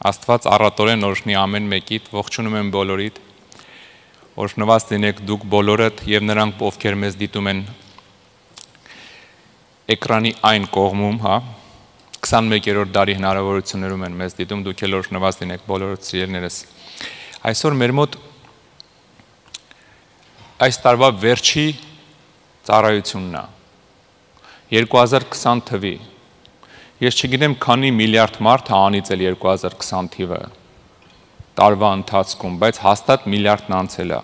Աստված առատորեն օրհնի ամեն մեկիդ, ողջունում եմ բոլորիդ, օրհնված լինեք դուք բոլորդ եւ նրանք, ովքեր մեզ դիտում են էկրանի այն կողմում, 21-րդ դարի հնարավորություններում են մեզ դիտում, դուք էլ օրհնված լինեք բոլորդ սիրելիներս։ Այսօր մեր մոտ այս տարվա վերջի ծառայությունն է, 2020 թվի։ Ես չգիտեմ քանի միլիարդ մարդ անիծել 2020 թիվը տարվա ընթացքում, բայց հաստատ միլիարդն անցել է,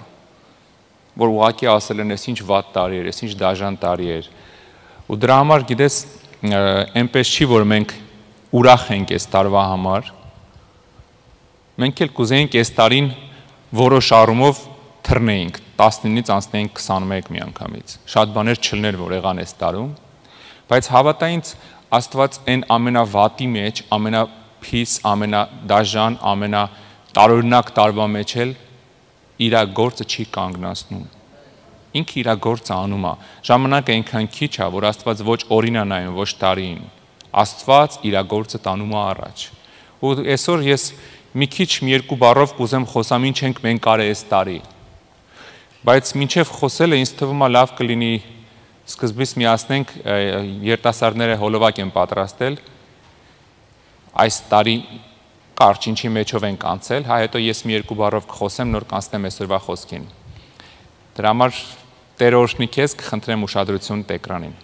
որ ուղղակի ասել են, ես ինչ վատ տարի էր, ես ինչ դաժան տարի էր։ Ու դրա համար գիտես, այնպես չի, որ մենք ուրախ ենք այս տարվա համար, մենք էլ կուզեինք այս տարին որոշ առումով թռնեինք, 19-ից անցնեինք 21 միանգամից։ Շատ բաներ չլներ, որ եղան այս տարում, բայց հավատա ինձ, Աստված այն ամենավատի մեջ, ամենափիս, ամենադաժան, ամենատարօրինակ տարվա մեջ էլ իր գործը չի կանգնացնում։ Ինքը իր գործը անում է։ Ժամանակը այնքան քիչ է, որ Աստված ոչ օրին է նայում, ոչ տարին։ Աստված իր գործը տանում է առաջ։ Ու այսօր ես մի քիչ մի երկու բառով կուզեմ խոսամ ինչ ենք մենք արել այս տարի։ Բայց մինչև խոսելը ինձ թվում է լավ կլինի սկզբից միացնենք երիտասարդները հոլովակ են պատրաստել այս տարի կարճ ինչի մեջով ենք անցել, հետո ես մի երկու բառով կխոսեմ, նոր կանցնեմ այսօրվա խոսքին։ Դրա համար Տեր օրհնի քեզ, կխնդրեմ ուշադրություն էկրանին։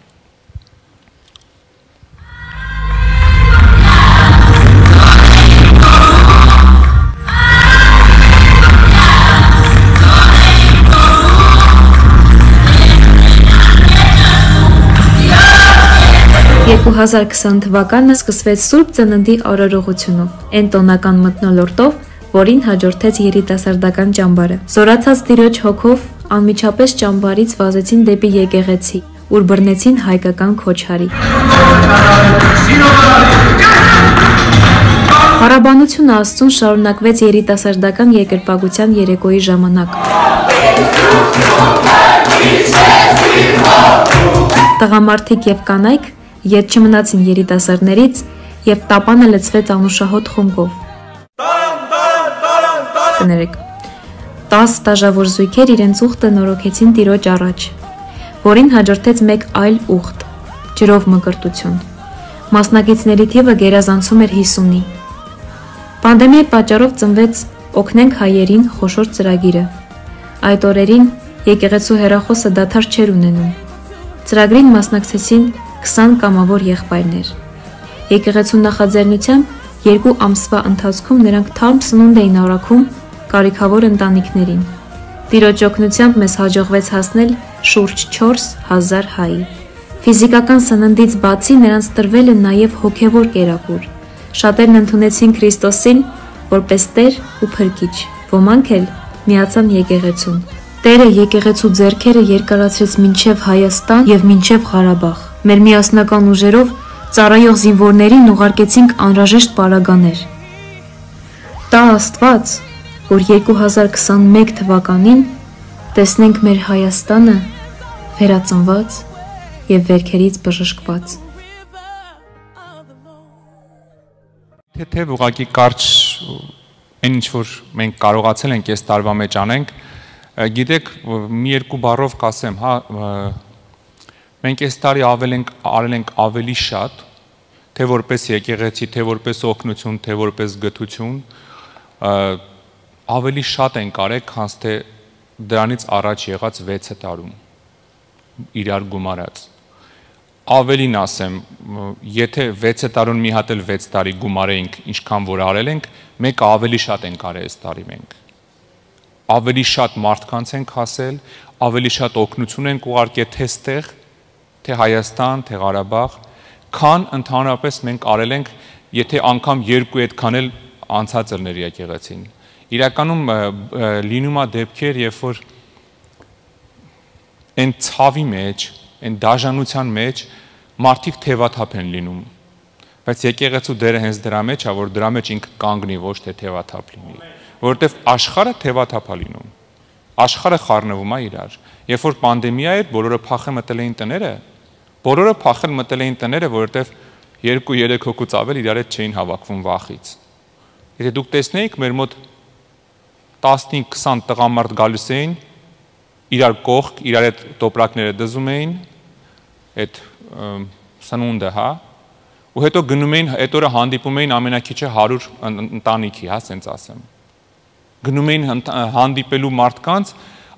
«2020 թվականը սկսվեց Սուրբ Ծննդի օրորողությունով, այն տոնական մթնոլորտով, որին հաջորդեց երիտասարդական ճամբարը։ Զորացած Տիրոջ հոգով անմիջապես ճամբարից վազեցին դեպի եկեղեցի, ուր բռնեցին հայկական քոչարի։ Փառաբանությունը Աստծուն շարունակվեց երիտասարդական երկրպագության երեկոյի ժամանակ։ Տղամարդիկ եւ կանայք ետ չմնացին երիտասարդներից եւ տապանը լցվեց անուշահոտ խումբով։ Կներեք, 10 տաժավոր զույգեր իրենց ուխտը նորոգեցին Տիրոջ առաջ, որին հաջորդեց մեկ այլ ուխտ, ջրով մկրտություն։ Մասնակիցների թիվը գերազանցում էր 50-ի։ Պանդեմիայի պատճառով ծնվեց «Օգնենք հայերին» խոշոր ծրագիրը։ Այդ օրերին եկեղեցու հեռախոսը դադար չէր ունենում։ Ծրագրին մասնակցեցին 20 կամավոր եղբայրներ։ Եկեղեցու նախաձեռնությամբ 2 ամսվա ընթացքում նրանք թարմ սնունդ էին առաքում կարիքավոր ընտանիքներին։ Տիրոջ օգնությամբ մեզ հաջողվեց հասնել շուրջ 4000 հայի։ Ֆիզիկական սննդից բացի նրանց տրվել է նաև հոգևոր կերակուր։ Շատերն ընդունեցին Քրիստոսին որպես Տեր ու Փրկիչ, ոմանք էլ միացան եկեղեցուն։ Տերը եկեղեցու ձեռքերը երկարացրեց մինչև Հայաստան եւ մինչև Ղարաբաղ։ Մեր միասնական ուժերով ծառայող զինվորներին ուղարկեցինք անհրաժեշտ պարագաներ։ Տա Աստված, որ 2021 թվականին տեսնենք մեր Հայաստանը վերածնված եւ վերքերից բժշկված։ Թե ուղղակի կարճ այն ինչ որ մենք կարողացել ենք այս տարվա մեջ անենք, գիտեք, մի երկու բառով կասեմ, մենք այս տարի արել ենք ավելի շատ, թե որպես եկեղեցի, թե որպես օգնություն, թե որպես գթություն, ավելի շատ ենք արել, քան թե դրանից առաջ եղած 6 տարում իրար գումարած։ Ավելին ասեմ, եթե 6 տարուն մի հատ էլ 6 տարի գումարեինք, ինչքան որ արել ենք, մեկը ավելի շատ ենք արել այս տարի մենք։ Ավելի շատ մարդկանց ենք հասել, ավելի շատ օգնություն ենք ուղարկել թե ստեղ, թե Հայաստան, թե Ղարաբաղ, քան ընդհանրապես մենք արել ենք, եթե անգամ 2 այդքան էլ անցած ելներ եկեղեցին։ Իրականում լինում է դեպքեր, երբ որ այն ցավի մեջ, այն դաժանության մեջ մարդիկ թևաթափ են լինում, բայց եկեղեցու դերը հենց դրա մեջ է, որ դրա մեջ ինքը կանգնի, ոչ թե թևաթափ լինի, որովհետև աշխարհը թևաթափ է լինում, աշխարհը խառնվում է իրար։ Երբ որ պանդեմիա էր, բոլորը փախել մտել էին տները, բոլորը փախել մտել էին տները, որովհետև 2-3 հոգուց ավել իրար հետ չէին հավաքվում վախից։ Եթե դուք տեսնեիք, մեր մոտ 15-20 տղամարդ գալիս էին, իրար կողք, իրար այդ տոպրակները դզում էին, այդ սնունդը, հա, ու հետո գնում էին, այդ օրը հանդիպում էին ամենակիչը 100 ընտանիքի, հա, սենց ասեմ։ Գնում էին հանդիպելու մարդկանց,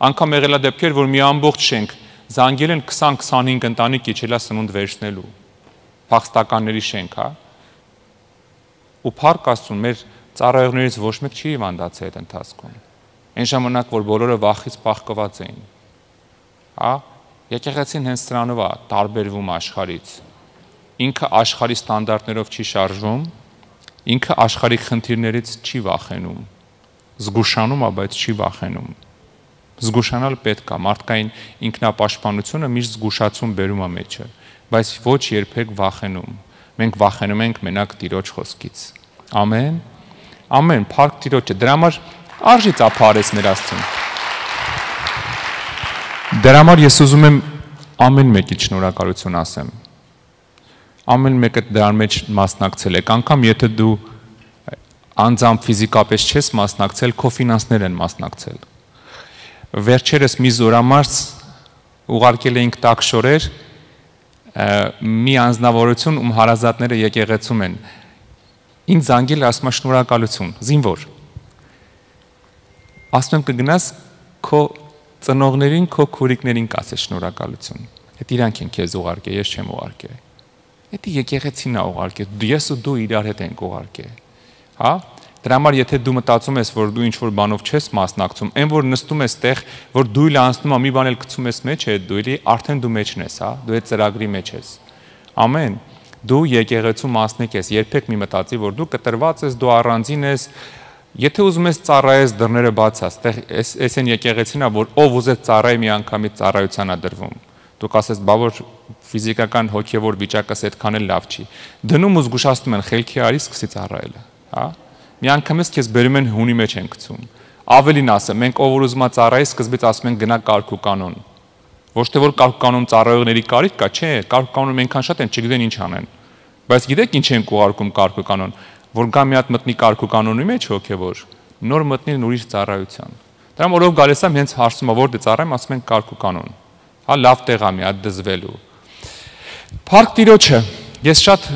անգամ եղել է դեպքեր, որ մի ամբողջ շենք զանգել են 20-25 ընտանիք իջելա սնունդ վերցնելու, փախստականների շենք, հա։ Ու փառք Աստծուն, մեր ծառայողներից ոչ մեկ չի հիվանդացել այդ ընթացքում։ Այն ժամանակ, որ բոլորը վախից պաղկված էին, հա, եկեղեցին հենց սրանով է տարբերվում աշխարհից։ Ինքը աշխարհի ստանդարտներով չի շարժվում, ինքը աշխարհի խնդիրներից չի վախենում, զգուշանում է, բայց չի վախենում։ Զգուշանալ պետք է, մարդկային ինքնապաշտպանությունը միշտ զգուշացում բերում է մեջը, բայց ոչ երբեք վախենում։ Մենք վախենում ենք մենակ Տիրոջ խոսքից։ Ամեն։ Ամեն, փառք Տիրոջը։ Դրա համար արժի ծափարես մեր Աստծուն։ Դրա համար ես ուզում եմ ամեն մեկի շնորհակալություն ասեմ։ Ամեն մեկը դրան մեջ մասնակցել եք, անգամ եթե դու անձամբ ֆիզիկապես չես մասնակցել, քո ֆինանսներ են մասնակցել։ Վերջերս մի զորամարս ուղարկել էինք տաքշորեր մի անձնավորություն, ում հարազատները եկեղեցում են։ Ինձ զանգել ասում է շնորհակալություն, զինվոր։ Ասում եմ կգնաս քո ծնողներին, քո քուրիկներին կասես շնորհակալություն։ Այդ իրանք են քեզ ուղարկել, ես չեմ ուղարկել։ Դա եկեղեցին է ուղարկել, ես ու դու իրար հետ ենք ուղարկել։ Հա։ Դրա համար եթե դու մտածում ես, որ դու ինչ-որ բանով չես մասնակցում, այն որ նստում ես տեղ, որ դույլը անցնում է, մի բան էլ գցում ես մեջ, այդ դույլի, արդեն դու մեջն ես, հա, դու այդ ծրագրի մեջ ես։ Ամեն։ Դու եկեղեցու մասնիկ ես, երբեք մի մտածի, որ դու կտրված ես, դու առանձին ես, եթե ուզում ես ծառայես, դռները բաց ես, տեղ էս են եկեղեցին է, որ ով ուզեց ծառայի մի անգամից ծառայության է դրվում։ Դու կասես, բա որ ֆիզիկական հոգևոր վիճակս այդքան էլ լավ չի։ Դնում ու զգուշացնում են, խելքի արի, սկսի ծառայելը, հա։ Մի անգամից քեզ բերում են հունի մեջ են գցում։ Ավելին ասեմ, մենք ով որ ուզում է ծառայի, սկզբից ասում են գնա կարգ ու կանոն։ Ոչ թե որ կարգ ու կանոն ծառայողների կարիք կա, չէ, կարգ ու կանոնում այնքան շատ են, չգիտեն ինչ անեն։ Բայց գիտեք ինչ են ուղարկում կարգ ու կանոն, որ գա մի հատ մտնի կարգ ու կանոնի մեջ հոգևոր, նոր մտնի ուրիշ ծառայության։ Դրա մորով գալիս եմ հենց հարցում ա որ դե ծառայեմ, ասում են կարգ ու կանոն։ Հա լավ տեղ ա մի հատ դզվելու։ Փառք Տիրոջը։ Ես շատ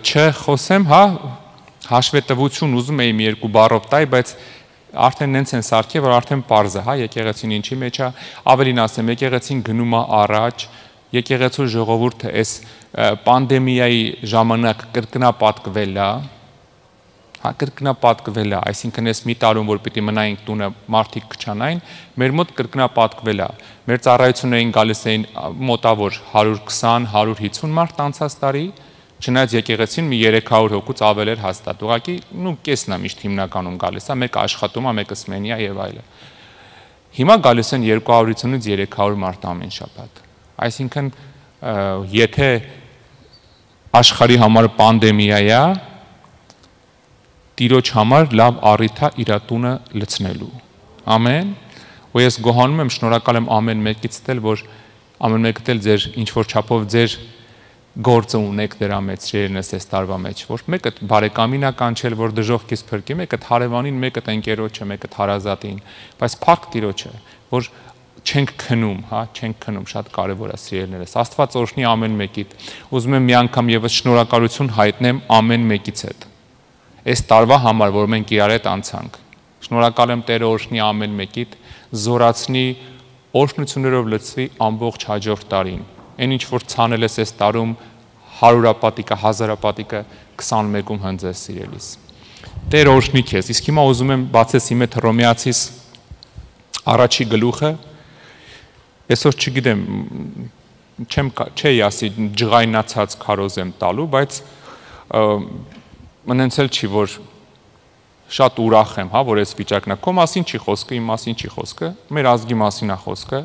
չխոսեմ, հա, հաշվետվություն ուզում էի մի երկու բառով տալ, բայց արդեն նենց են սարքել, որ արդեն պարզ է, հա, եկեղեցին ինչի մեջ է, ավելին ասեմ, եկեղեցին գնում է առաջ, եկեղեցու ժողովուրդը այս պանդեմիայի ժամանակ կրկնապատկվել է, հա, կրկնապատկվել է, այսինքն այս մի տարում, որ պիտի մնայինք տունը, մարդիկ քչանային, մեր մոտ կրկնապատկվել է, մեր ծառայություններին գալիս էին մոտավոր 120-150 մարդ անցած տարի, չնայած եկեղեցին մի 300 հոգուց ավել էր հաստատ, ուղղակի կեսն է միշտ հիմնականում գալիս է, մեկը աշխատում է, մեկը սմենի է եւ այլն։ Հիմա գալիս են 250-ից 300 մարդ ամեն շաբաթ։ Այսինքն եթե աշխարհի համար պանդեմիա է, Տիրոջ համար լավ առիթ է իր տունը լցնելու։ Ամեն։ Ու ես գոհանում եմ, շնորհակալ եմ ամեն մեկից դել, որ ամեն մեկը դել ձեր ինչ որ չափով ձեր գործը ունեք դրա մեջ շերնես այս տարվա մեջ, որ մեկը բարեկամին է կանչել, որ դժոխքից փրկի, մեկը հարևանին, մեկը ընկերոջը, մեկը հարազատին, բայց փառք Տիրոջը, որ չենք քնում, հա, չենք քնում, շատ կարևոր է սիրելիներս։ Աստված օրհնի ամեն մեկիդ։ Ուզում եմ մի անգամ եւս շնորհակալություն հայտնեմ ամեն մեկից հետ։ Այս տարվա համար, որ մենք իրար հետ անցանք։ Շնորհակալ եմ Տերը օրհնի ամեն մեկիդ, զորացնի, օրհնություններով լցվի ամբողջ հաջորդ տարին։ Այն ինչ որ ցանել ես այս տարում 100-ապատիկը, 1000-ապատիկը 21-ում հնձես սիրելիս։ Տեր օրհնի քեզ։ Իսկ հիմա ուզում եմ բացես իմ հետ Հռոմեացիս առաջի գլուխը։ Այսօր չգիտեմ, չէի ասի ջղայնացած քարոզ եմ տալու, բայց մնացել չի որ շատ ուրախ եմ, հա, որ այս վիճակն է։ Քո մասին չի խոսքը, իմ մասին չի խոսքը, մեր ազգի մասին է խոսքը,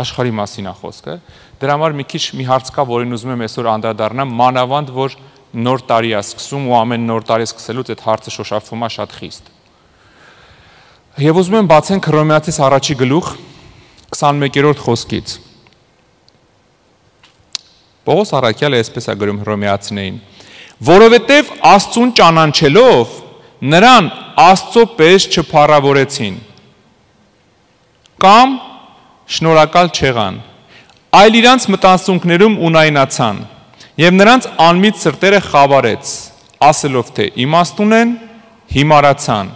աշխարհի մասին է խոսքը։ Դրա համար մի քիչ մի հարց կա, որին ուզում եմ այսօր անդրադառնամ, մանավանդ որ նոր տարի է սկսում ու ամեն նոր տարի սկսելուց այդ հարցը շոշափվում է շատ խիստ։ Եվ ուզում եմ բացենք Հռոմեացիս առաջի գլուխ 21-րդ խոսքից։ Պողոս առաքյալը այսպես է գրում Հռոմեացիներին. որովհետև Աստծուն ճանաչելով նրան Աստծո պես չփառավորեցին կամ շնորհակալ չեղան, այլ իրանց մտածունքներում ունայնացան եւ նրանց անմիտ սրտերը խավարեց, ասելով թե իմաստուն են, հիմարացան։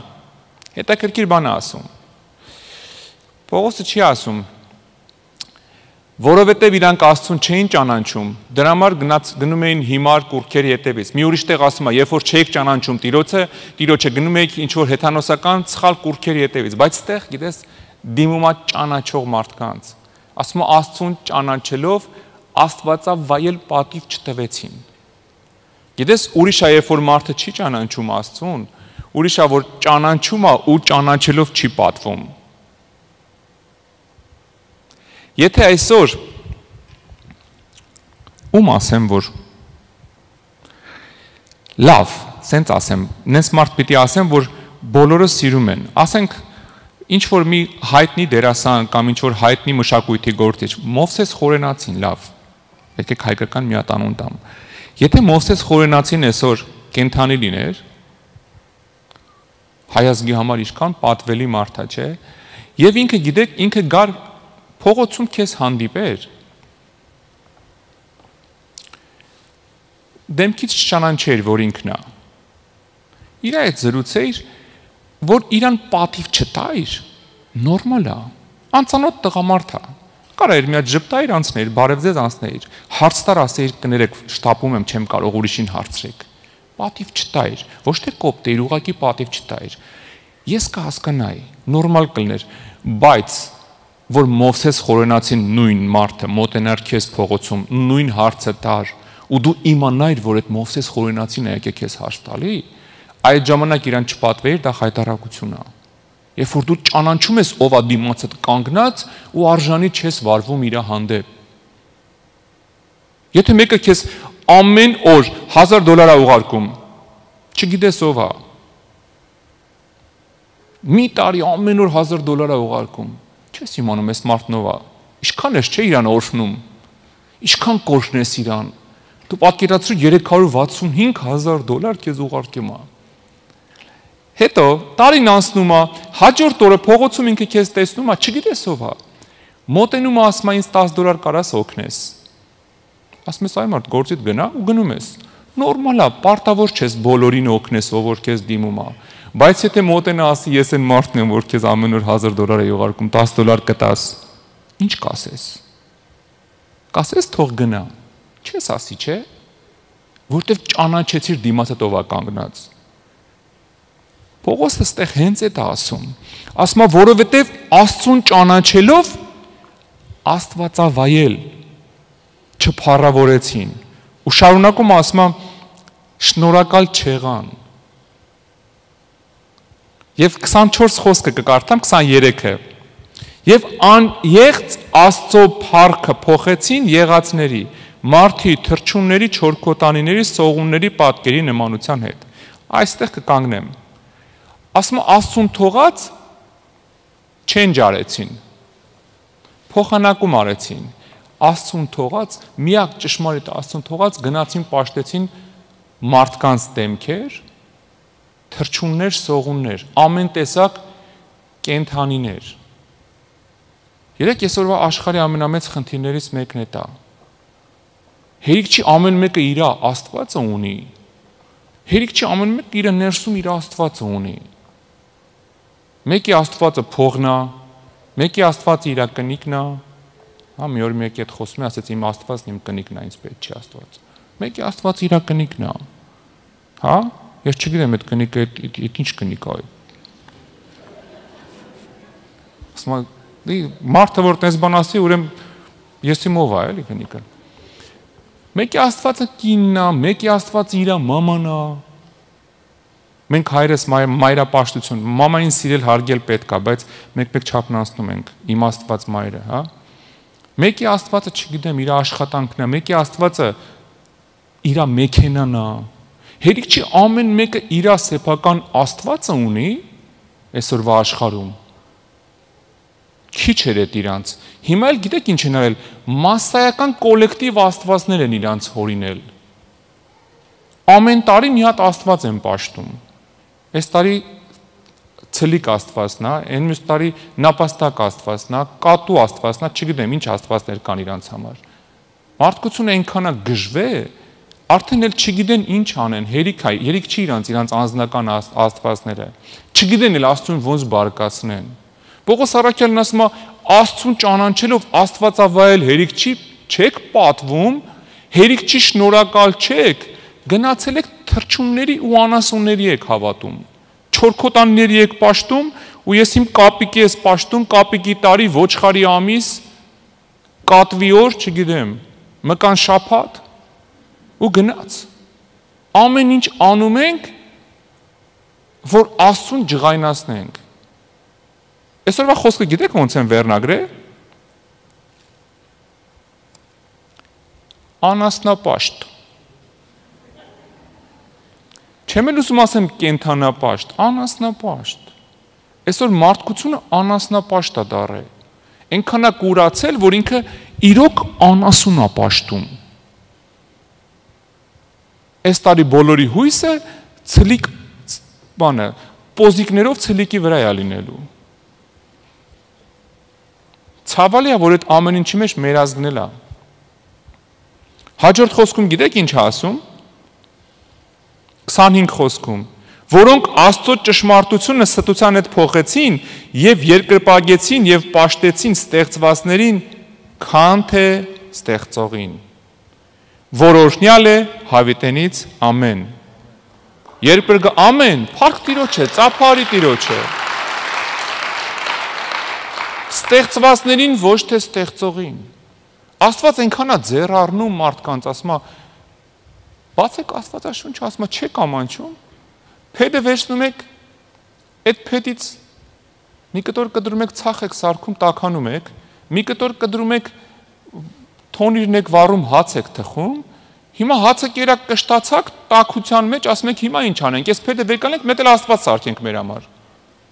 Հետաքրքիր բան է ասում։ Պողոսը չի ասում, որովհետև իրանք Աստծուն չէին ճանաչում, դրա համար գնում էին հիմար կուռքերի հետևից։ Մի ուրիշ տեղ ասում է, երբ որ չէիք ճանաչում Տիրոջը գնում եք ինչ որ հեթանոսական սխալ կուռքերի հետևից, բայց այդտեղ գիտես դիմում է ճանաչող մարդկանց։ Ասում է Աստծուն ճանաչելով Աստվածավայել պատիվ չտվեցին։ Գիտես ուրիշ է, երբ որ մարդը չի ճանաչում Աստծուն, ուրիշ է, որ ճանաչում է ու ճանաչելով չի պատվում։ Եթե այսօր ում ասեմ, որ լավ, սենց ասեմ, նենց մարդ պիտի ասեմ, որ բոլորը սիրում են, ասենք ինչ որ մի հայտնի դերասան կամ ինչ որ հայտնի մշակույթի գործիչ, Մովսես Խորենացին, լավ, եկեք հայկական մի հատ անուն տամ։ Եթե Մովսես Խորենացին այսօր կենթանի լիներ, հայ ազգի համար ինչքան պատվելի մարդ է, չէ՞, եւ ինքը գիտեք, ինքը գար փողոցում քեզ հանդիպեր, դեմքից չճանաչեր, որ ինքն է, իր այդ զրուցեիր, որ իրան պատիվ չտայր, նորմալ է, անծանոթ տղամարդ է, կարա էր մի հատ ժպտայր անցներ, բարև ձեզ անցներ, հարց տար ասեիր կներեք, շտապում եմ, չեմ կարող ուրիշին հարցրեք, պատիվ չտայր, ոչ թե կոպտեիր, ուղղակի պատիվ չտայր, ես կհասկանայի, նորմալ կլներ, բայց որ Մովսես Խորենացին նույն մարդը մոտենար քեզ փողոցում, նույն հարցը տար, ու դու իմանայր, որ այդ Մովսես Խորենացին է եկել քեզ հարց տալի, այդ ժամանակ իրան չպատվեիր, դա խայտարակություն է։ Երբ որ դու ճանաչում ես ով է դիմացդ կանգնած ու արժանի չես վարվում իր հանդեպ։ Եթե մեկը քեզ ամեն օր $1000 է ուղարկում, չգիտես ով է։ Մի տարի ամեն օր $1000 է ուղարկում, չես իմանում ես մարդն ով է։ Ինչքան ես չէ իրան օրհնում։ Ինչքան կորշնես իրան։ Դու պատկերացրու $365,000 քեզ ուղարկում է։ Հետո տարին անցնում է, հաջորդ օրը փողոցում ինքը քեզ տեսնում է, չգիտես ով է։ Մոտենում է ասում է ինձ $10 կարաս օգնես։ Ասում ես այ մարդ գործիդ գնա ու գնում ես։ Նորմալ է, պարտավոր չես բոլորին օգնես, ով որ քեզ դիմում է։ Բայց եթե մոտենա ասի ես այն մարդն եմ, որ քեզ ամեն օր $1000 է ուղարկում, $10 կտաս, ինչ կասես։ Կասես թող գնա։ Չես ասի, չէ՞։ Որտեվ ճանաչեցիր դիմացդ ով է կանգնած։ Պողոսը ստեղ հենց այդ է ասում։ Ասում է, որովհետև Աստծուն ճանաչելով Աստվածավայել չփառավորեցին։ Ու շարունակում ասում է շնորհակալ չեղան։ Եվ 24 խոսքը կկարդամ 23-ը։ Եվ անեղծ Աստծո փառքը փոխեցին եղածների, մարդի, թռչունների, չորքոտանիների, սողունների պատկերի նմանության հետ։ Այստեղ կկանգնեմ։ Ասում Աստծուն թողած չեն ջարեցին։ Փոխանակում արեցին։ Աստծուն թողած, միակ ճշմարիտ Աստծուն թողած գնացին պաշտեցին մարդկանց դեմքեր, թռչուններ, սողուններ, ամեն տեսակ կենդանիներ։ Երեք այսօրվա աշխարհի ամենամեծ խնդիրներից մեկն է դա։ Հերիք չի ամեն մեկը իր Աստվածը ունի։ Հերիք չի ամեն մեկը իր ներսում իր Աստվածը ունի։ Մեկի Աստվածը փողն է, մեկի Աստվածը իր կնիկն է։ Հա մի օր մեկի հետ խոսում եմ, ասեց իմ Աստվածն իմ կնիկն է, ինձ պետք չի Աստված։ Մեկի Աստվածը իր կնիկն է։ Հա? Ես չգիտեմ այդ կնիկը ինչ կնիկ է։ Ասում եմ, մարդը որ տես բան ասի, ուրեմն ես իմ ով է, էլի կնիկը։ Մեկի Աստվածը կինն է, մեկի Աստվածը իր մաման է։ Մենք հայրս մայրապաշտություն, մամային սիրել հարգել պետք է, բայց մեկ-մեկ չափն անցնում ենք, իմ Աստված մայրը, հա։ Մեկի Աստվածը, չգիտեմ, իր աշխատանքն է, մեկի Աստվածը իր մեքենան է։ Հերիք չի ամեն մեկը իր սեփական Աստվածը ունի այսօրվա աշխարհում։ Քիչ էր այդ իրանց։ Հիմա էլ գիտեք ինչ են արել, մասսայական կոլեկտիվ աստվածներ են իրանց հորինել։ Ամեն տարի մի հատ Աստված են պաշտում։ Այս տարի ցլիկ Աստվածն է, այն մյուս տարի նապաստակ Աստվածն է, կատու Աստվածն է, չգիտեմ ինչ Աստվածներ կան իրանց համար։ Մարդկությունը այնքան է գժվե, արդեն էլ չգիտեն ինչ անեն, հերիք չի իրանց անձնական Աստվածները։ Չգիտեն էլ Աստծուն ոնց բարկացնեն։ Պողոս առաքյալն ասում է, Աստծուն ճանաչելով Աստվածավայել հերիք չեք պատվում, հերիք չի շնորհակալ չեք, գնացել եք թռչունների ու անասունների եք հավատում, չորքոտանների եք պաշտում, ու ես իմ կապիկի ես պաշտում, կապիկի տարի, ոչխարի ամիս, կատվի օր, չգիտեմ, մկան շաբաթ, ու գնաց։ Ամեն ինչ անում ենք, որ Աստծուն ջղայնացնենք։ Այսօրվա խոսքը գիտեք ոնց են վերնագրել։ Անասնապաշտ։ Չեմ էլ ուզում ասեմ կենթանապաշտ, անասնապաշտ։ Այսօր մարդկությունը անասնապաշտ է դառել։ Այնքան է կուրացել, որ ինքը իրոք անասուն է պաշտում։ Այս տարի բոլորի հույսը ցլիկ պոզիկներով ցլիկի վրա է լինելու։ Ցավալի է, որ այդ ամեն ինչի մեջ մեր ազգն է։ Հաջորդ խոսքում գիտեք ինչ ասում։ 25 խոսքում, որոնք Աստծո ճշմարտությունը ստության հետ փոխեցին եւ երկրպագեցին եւ պաշտեցին ստեղծվածներին, քան թե ստեղծողին։ Որ օրհնյալ է հավիտենից ամեն։ Երկրպագ ամեն, փառք Տիրոջ է, ծափարի Տիրոջ է։ Ստեղծվածներին ոչ թե ստեղծողին։ Աստված այնքան է ձեռ առնում մարդկանց, ասում է, բացեք Աստվածաշունչը, ասում է, չեք ամանչում, փեդը վերցնում եք, այդ փեդից մի կտոր կտրում եք, ցախ եք սարքում, տաքանում եք, մի կտոր կտրում եք, թոնիրն եք վառում, հաց եք թխում, հիմա հացը կերակ կշտացակ, տաքության մեջ, ասում եք, հիմա ինչ անենք, այս փեդը վեր կանենք, մետ էլ Աստված սարքենք մեր համար,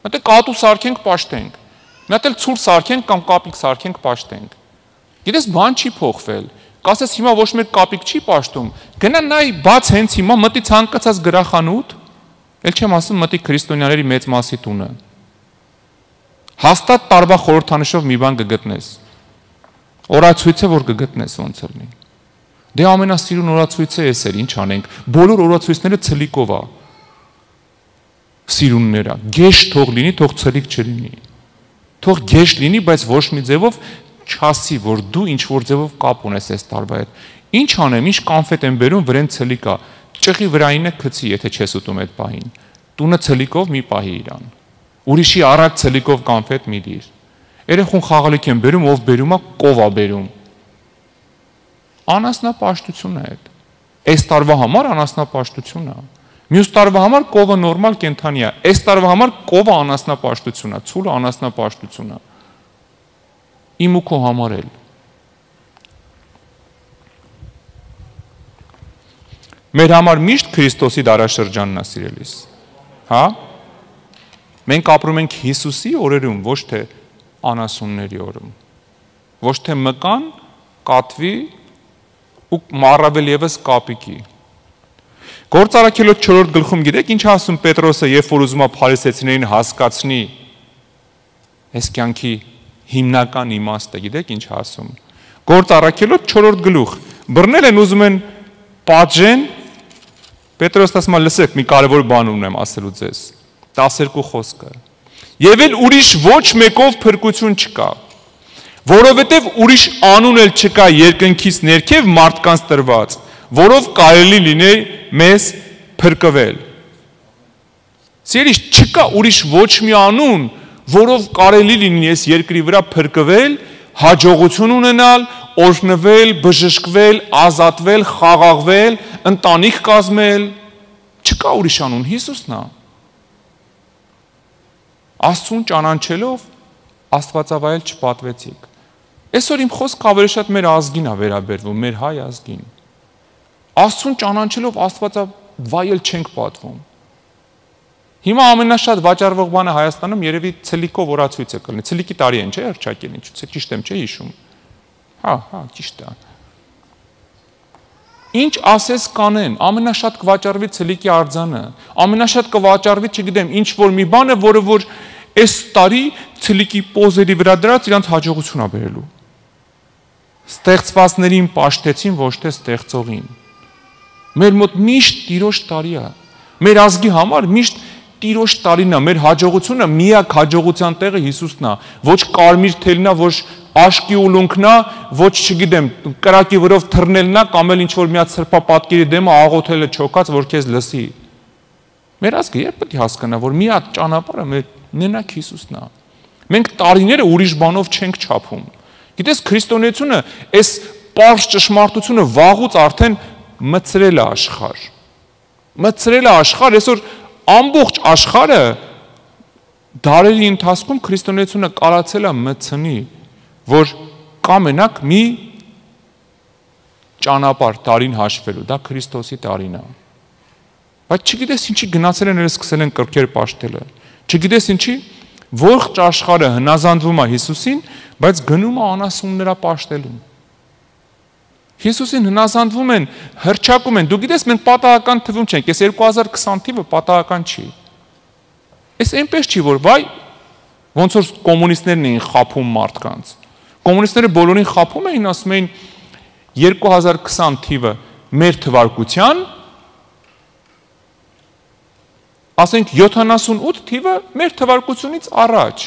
մետ էլ կատու սարքենք, պաշտենք, մետ էլ ցուր սարքենք կամ կապիկ սարքենք, պաշտենք։ Գիտես, բան չի փոխվել։ Կասես հիմա ոչ մեկ կապիկ չի պաշտում։ Գնա նայ, բաց հենց հիմա մտի ցանկացած գրախանութ, ել չեմ ասում մտի քրիստոնյաների մեծ մասի տունը։ Հաստատ տարվա խորհրդանշով մի բան կգտնես։ Օրացույցը որ կգտնես ոնց լինի։ Դե ամենասիրուն օրացույցը էս էր, ինչ անենք։ Բոլոր օրացույցները ցլիկով է։ Սիրունները, գեշ թող լինի, թող ցլիկ չլինի։ Թող գեշ լինի, բայց ոչ մի ձևով չասի, որ դու ինչ որ ձևով կապ ունես այս տարվա հետ։ Ինչ անեմ, ինչ կոնֆետ եմ բերում, վրան ցլիկա։ Ճղի վրայինը գցի, եթե չես ուտում այդ պահին։ Տունը ցլիկով մի պահի իրան։ Ուրիշի առակ ցլիկով կոնֆետ մի դիր։ Երեխուն խաղալիք են բերում, ով բերում է, կով է բերում։ Անասնապաշտություն է այդ։ Այս տարվա համար անասնապաշտություն է։ Մյուս տարվա համար կովը նորմալ կենթանի է։ Այս տարվա համար կովը անասնապաշտություն է, ցուլը անասնապաշտություն է։ Իմ ու քո համար էլ։ Մեր համար միշտ Քրիստոսի դարաշրջանն է, սիրելիս։ Հա? Մենք ապրում ենք Հիսուսի օրերում, ոչ թե անասունների օրում։ Ոչ թե մկան, կատվի ու առավել ևս կապիկի։ Գործարքելոց 4-րդ գլխում գիտեք ինչ ասում Պետրոսը, երբ որ ուզում է փարիսեցիներին հասկացնի այս կյանքի հիմնական իմաստը, գիտեք ինչ ասում։ Գործարքելոց 4-րդ գլուխ։ Բռնել են ուզում են պատժեն։ Պետրոսն ասում է, լսեք, մի կարևոր բան ունեմ ասելու ձեզ։ 12 խոսքը։ Եվ էլ ուրիշ ոչ մեկով փրկություն չկա, որովհետև ուրիշ անուն էլ չկա երկնքից ներքև մարդկանց տրված, որով կարելի լինի մեզ փրկվել։ Սիրելի, չկա ուրիշ ոչ մի անուն, որով կարելի լինի այս երկրի վրա փրկվել, հաջողություն ունենալ, օրհնվել, բժշկվել, ազատվել, խաղաղվել, ընտանիք կազմել, չկա ուրիշ անուն, Հիսուսն է։ Աստծուն ճանաչելով Աստվածավայել չպատվեցիք։ Այսօր իմ խոսքը ավելի շատ մեր ազգին է վերաբերվում, մեր հայ ազգին։ Աստծուն ճանաչելով Աստվածավայել չենք պատվում։ Հիմա ամենաշատ վաճառվող բանը Հայաստանում երևի ցլիկով օրացույցը կլինի։ Ցլիկի տարի են, չէ՞, հրճակելին, ճիշտ եմ, չէ՞ հիշում։ Հա, ճիշտ է։ Ինչ ասես կանեն, ամենաշատ կվաճառվի ցլիկի արձանը, ամենաշատ կվաճառվի, չգիտեմ, ինչ որ մի բան է, որը որ այս տարի ցլիկի պոզերի վրա դրած իրանց հաջողություն է բերելու։ Ստեղծվածներին պաշտեցին, ոչ թե ստեղծողին։ Մեր մոտ միշտ Տիրոջ տարի է։ Մեր ազգի համար միշտ Տիրոջ տարին է, մեր հաջողությունը միակ հաջողության տեղը Հիսուսն է, ոչ կարմիր թելն է, ոչ աշկի ուլունքն է, ոչ չգիտեմ, կրակի վրով թռնելն է, կամ էլ ինչ որ միած սրբապատկերի դեմը աղոթելը չոքած, որ քեզ լսի։ Մեր ազգը երբ պետք է հասկանա, որ միակ ճանապարհը մեր մենակ Հիսուսն է։ Մենք տարիները ուրիշ բանով չենք չափում։ Գիտես, քրիստոնեությունը այս պարզ ճշմարտությունը վաղուց արդեն մցրել է աշխարհ։ Մցրել է աշխարհ, այսօր ամբողջ աշխարհը դարերի ընթացքում քրիստոնեությունը կարացել է մցնի, որ կա մենակ մի ճանապարհ տարին հաշվելու, դա Քրիստոսի տարին է։ Բայց չգիտես ինչի գնացել են, սկսել են կրկեր պաշտելը։ Չգիտես ինչի, ողջ աշխարհը հնազանդվում է Հիսուսին, բայց գնում է անասուննրա պաշտելուն։ Հիսուսին հնազանդվում են, հրճակում են։ Դու գիտես, մենք պատահական թվում չենք, այս 2020 թիվը պատահական չի։ Այս այնպես չի, որ վայ, ոնց որ կոմունիստներն էին խափում մարդկանց։ Կոմունիստները բոլորին խափում էին, ասում էին 2020 թիվը մեր թվարկության, ասենք 78 թիվը մեր թվարկությունից առաջ։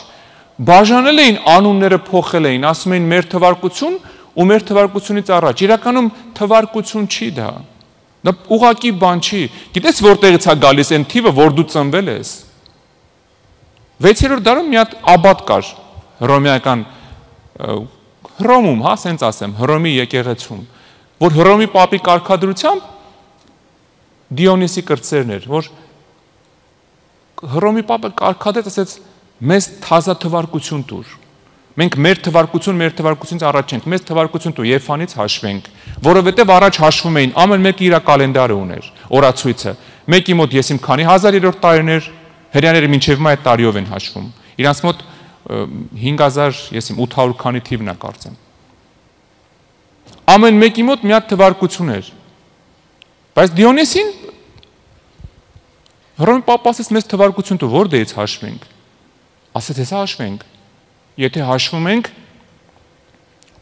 Բաժանել էին անունները, փոխել էին, ասում էին մեր թվարկություն ու մեր թվարկությունից առաջ։ Իրականում թվարկություն չի դա։ Դա ուղղակի բան չի։ Գիտես որտեղից է գալիս այն թիվը, որ դու ծնվել ես։ 6-րդ դարում մի հատ աբատ կար հռոմեական Հռոմում, հա, սենց ասեմ, Հռոմի եկեղեցում, որ Հռոմի պապի կարգադրությամբ Դիոնիսի կրտսերն էր, որ Հռոմի պապը կարգադրեց, ասեց մեզ թազա թվարկություն տուր։ Մենք մեր թվարկությունից առաջ ենք, մեզ թվարկություն տուր, Եփանից հաշվենք, որովհետև առաջ հաշվում էին, ամեն մեկը իր կալենդարը ուներ, օրացույցը։ Մեկի մոտ ես իմ քանի 1000-րդ տարիներ, հрьяաները մինչև մայ այդ տարիով են հաշվում։ Իրանց մոտ 5000, ես իմ 800 քանի թիվն է կարծեմ։ Ամեն մեկի մոտ մի հատ թվարկություն էր։ Բայց Դիոնիսին Հռոմի պապը ասեց մեզ թվարկություն տու, որտեղից հաշվենք։ Ասեց հեսա հաշվենք։ Եթե հաշվում ենք,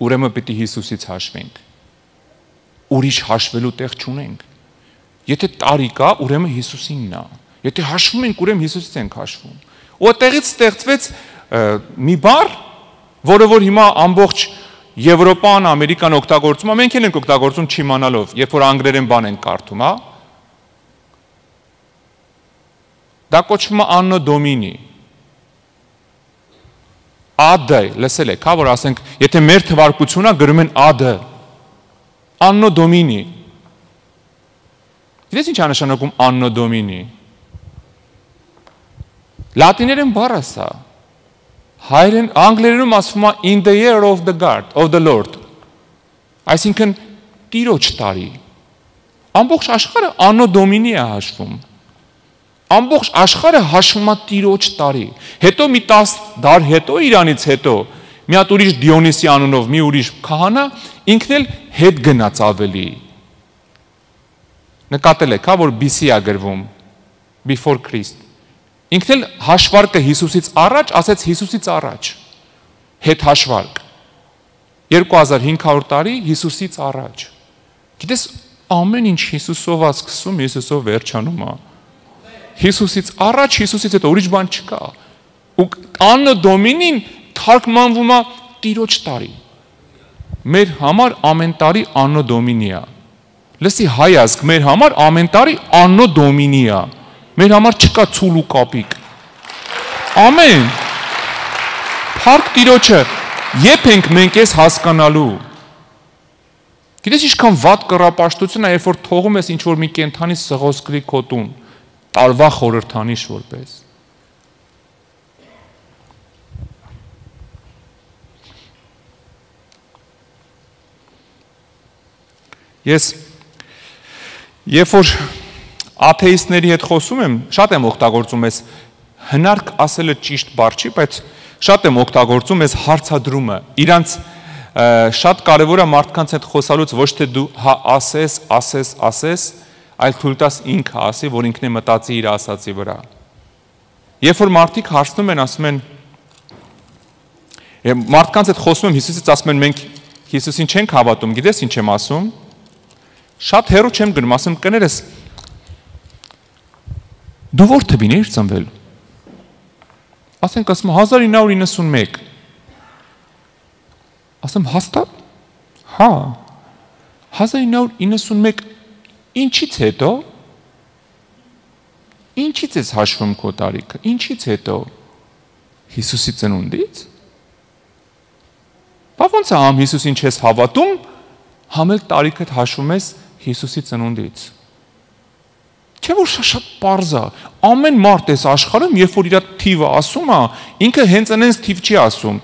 ուրեմն պիտի Հիսուսից հաշվենք։ Ուրիշ հաշվելու տեղ չունենք։ Եթե տարի կա, ուրեմն Հիսուսինն է։ Եթե հաշվում ենք, ուրեմն Հիսուսից ենք հաշվում։ Ու այդտեղից ստեղծվեց մի բառ, որը որ հիմա ամբողջ Եվրոպան, Ամերիկան օգտագործում, մենք ենք օգտագործում չիմանալով, երբ որ անգլերեն բան ենք կարդում, հա։ Դա կոչվում է Anno Domini։ AD, լսել եք, հա, որ ասենք, եթե մեր թվարկությունն է, գրում են AD։ Anno Domini։ Գիտես ինչ է նշանակում Anno Domini։ Լատիներեն բառ է սա։ Անգլերենում ասվում է in the year of the Lord։ Այսինքն Տիրոջ տարի։ Ամբողջ աշխարհը Anno Domini է հաշվում։ Ամբողջ աշխարհը հաշվում է Տիրոջ տարի։ Հետո մի 10 դար հետո իրանից հետո մի հատ ուրիշ Դիոնիսի անունով մի ուրիշ քահանա ինքն էլ հետ գնաց ավելի։ Նկատել եք, հա, որ BC է գրվում before Christ։ Ինքն էլ հաշվարկը Հիսուսից առաջ, ասեց Հիսուսից առաջ։ Հետ հաշվարկ։ 2500 տարի Հիսուսից առաջ։ Գիտես, ամեն ինչ Հիսուսով է սկսում, Հիսուսով վերջանում է։ Հիսուսից առաջ, Հիսուսից հետո ուրիշ բան չկա։ Ու Anno Domini-ն թարգմանվում է Տիրոջ տարի։ Մեր համար ամեն տարի Anno Domini է։ Լսի հայ ազգ, մեր համար ամեն տարի Anno Domini է։ Մեր համար չկա ցուլ ու կապիկ։ Ամեն։ Փառք Տիրոջը, երբ ենք մենք ես հասկանալու։ Գիտես ինչքան վատ կռապաշտություն է, երբ որ թողում ես ինչ որ մի կենթանի սղոսկրի քո տուն, տարվա խորհրդանիշ որպես։ Ես երբ որ աթեիստների հետ խոսում եմ, շատ եմ օգտագործում ես հնարք ասելը ճիշտ բառ չի, բայց շատ եմ օգտագործում ես հարցադրումը, իրանց շատ կարևոր է մարդկանց հետ խոսալուց ոչ թե դու հա ասես, այլ թույլ տաս ինքը ասի, որ ինքն է մտածի իր ասածի վրա։ Երբ որ մարդիկ հարցնում են, ասում են, մարդկանց հետ խոսում եմ Հիսուսից, ասում են մենք Հիսուսին չենք հավատում, գիտես ինչ եմ ասում։ Շատ հեռու չեմ գնում, ասում կներես, դու որ թվին էիր ծնվել։ Ասենք ասում 1991։ Ասում հաստատ։ Հա։ 1991 ինչից հետո։ Ինչից ես հաշվում քո տարիքը։ Ինչից հետո։ Հիսուսի ծնունդից։ Բա ոնց է համ Հիսուսին չես հավատում, համ էլ տարիքդ հաշվում ես Հիսուսի ծնունդից։ Չէ՞ որ շատ պարզ է։ Ամեն մարդ էս աշխարհում, երբ որ իր թիվը ասում է, ինքը հենց այնպես թիվ չի ասում։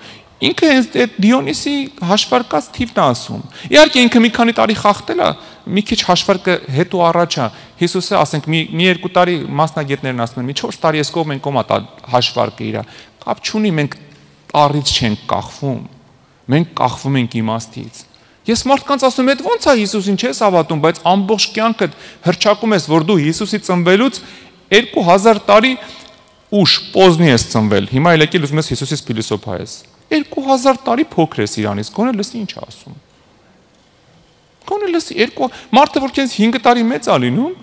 Ինքը հենց այդ Դիոնիսի հաշվարկած թիվն է ասում։ Իհարկե ինքը մի քանի տարի խախտել է, մի քիչ հաշվարկը հետո առաջ է։ Հիսուսը, ասենք, մի 2 տարի մասնագետներն ասում են, մի 4 տարի էս կողմ են կոմա հաշվարկը իրա։ Կապ չունի, մենք առից չենք կախվում։ Մենք կախվում ենք իմաստից։ Ես մարդկանց ասում եմ, ո՞նց է Հիսուսին չես հավատում, բայց ամբողջ կյանքդ հռչակում ես, որ դու Հիսուսի ծնվելուց 2000 տարի ուշ պոզնի ես ծնվել։ Հիմա եկել ուզում ես Հիսուսից փիլիսոփա ես։ 2000 տարի փոքր ես իրանից, գոնե լսի ինչ ասում։ Գոնե լսի մարդը որ քեզ 5 տարի մեծ է լինում,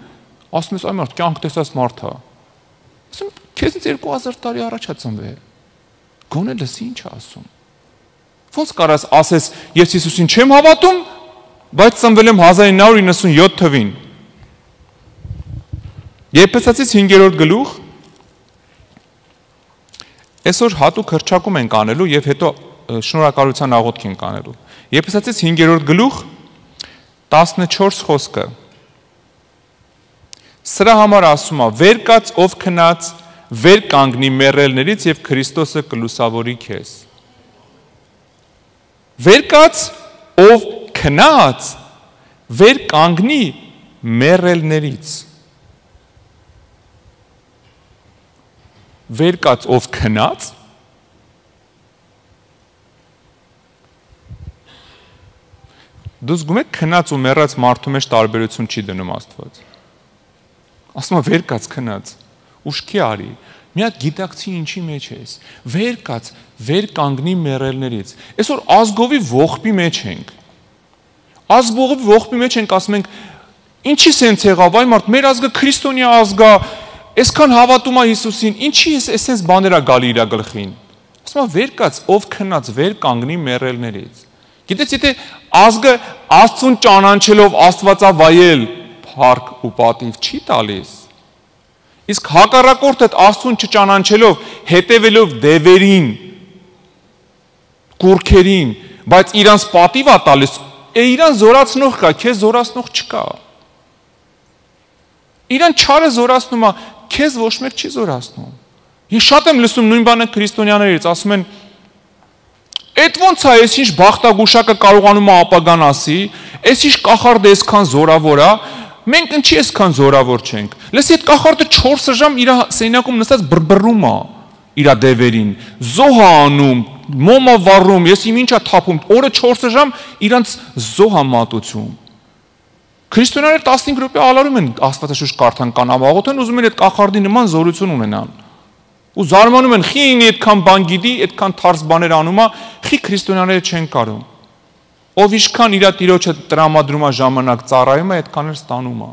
ասում ես այ մարդ կյանք տեսած մարդ է։ Ասում քեզից 2000 տարի առաջ է ծնվել։ Գոնե լսի ինչ ասում։ Ոնց կարաս ասես, ես Հիսուսին չեմ հավատում, բայց ծնվել եմ 1997 թվին։ Եփեսացիս 5-րդ գլուխ այսօր հատուկ հռչակում ենք անելու եւ հետո շնորհակալության աղոթք ենք անելու։ Եփեսացիս 5-րդ գլուխ 14 խոսքը։ Սրա համար ասում է. «Վեր կաց ով քնած, վեր կանգնի մեռելներից եւ Քրիստոսը կլուսավորի քեզ»։ Վեր կաց ով քնած, վեր կանգնի մեռելներից։ Վեր կաց ով քնած, դու զգում եք քնած ու մեռած մարդու մեջ տարբերություն չի դնում Աստված։ Ասում է վեր կաց քնած, ուշքի արի, մի հատ գիտակցի ինչի մեջ ես, վեր կաց, վեր կանգնի մեռելներից։ Այսօր ազգովի ողբի մեջ ենք։ Ազգովի ողբի մեջ ենք, ասում ենք, ինչի սենց եղավ, այ մարդ, մեր ազգը քրիստոնյա ազգ է, այսքան հավատում է Հիսուսին, ինչի էսենց բաներ է գալի իր գլխին։ Ասում է վեր կաց, ով քնած, վեր կանգնի մեռելներից։ Գիտես, եթե ազգը Աստծուն ճանաչելով Աստվածավայել փառք ու պատիվ չի տալիս, իսկ հակառակորդը Աստծուն չճանաչելով, հետևելով դևերին, կուրքերին, բայց իրանց պատիվ է տալիս, իրան զորացնող կա, քեզ զորացնող չկա։ Իրան չարը զորացնում է, քեզ ոչ մեկ չի զորացնում։ Ես շատ եմ լսում նույն բանը քրիստոնյաներից, ասում են, «Էդ ոնց է, այս ինչ բախտագուշակը կարողանում է ապագան ասի, այս ինչ կախարդը այսքան զորավոր է, մենք ինչի այսքան զորավոր չենք»։ Լսի, այդ կախարդը 4 ժամ իր սենյակում նստած բրբռում է իր դևերին, զոհ է անում, մոմ է վառում, ես իմ ինչա թափում, օրը 4 ժամ իրանց զոհ է մատուցում։ Քրիստոնյաները 15 րոպե ալարում են Աստվածաշունչ կարդան կամ աղոթեն, ուզում են այդ կախարդի նման զորություն ունենան։ Ու զարմանում են, խի ինի այդքան բան գիտի, այդքան թարս բաներ անում է, խի քրիստոնյաները չեն կարող։ Ով ինչքան իր տիրոջը տրամադրում է ժամանակ ծառայում է, այդքան էլ ստանում է։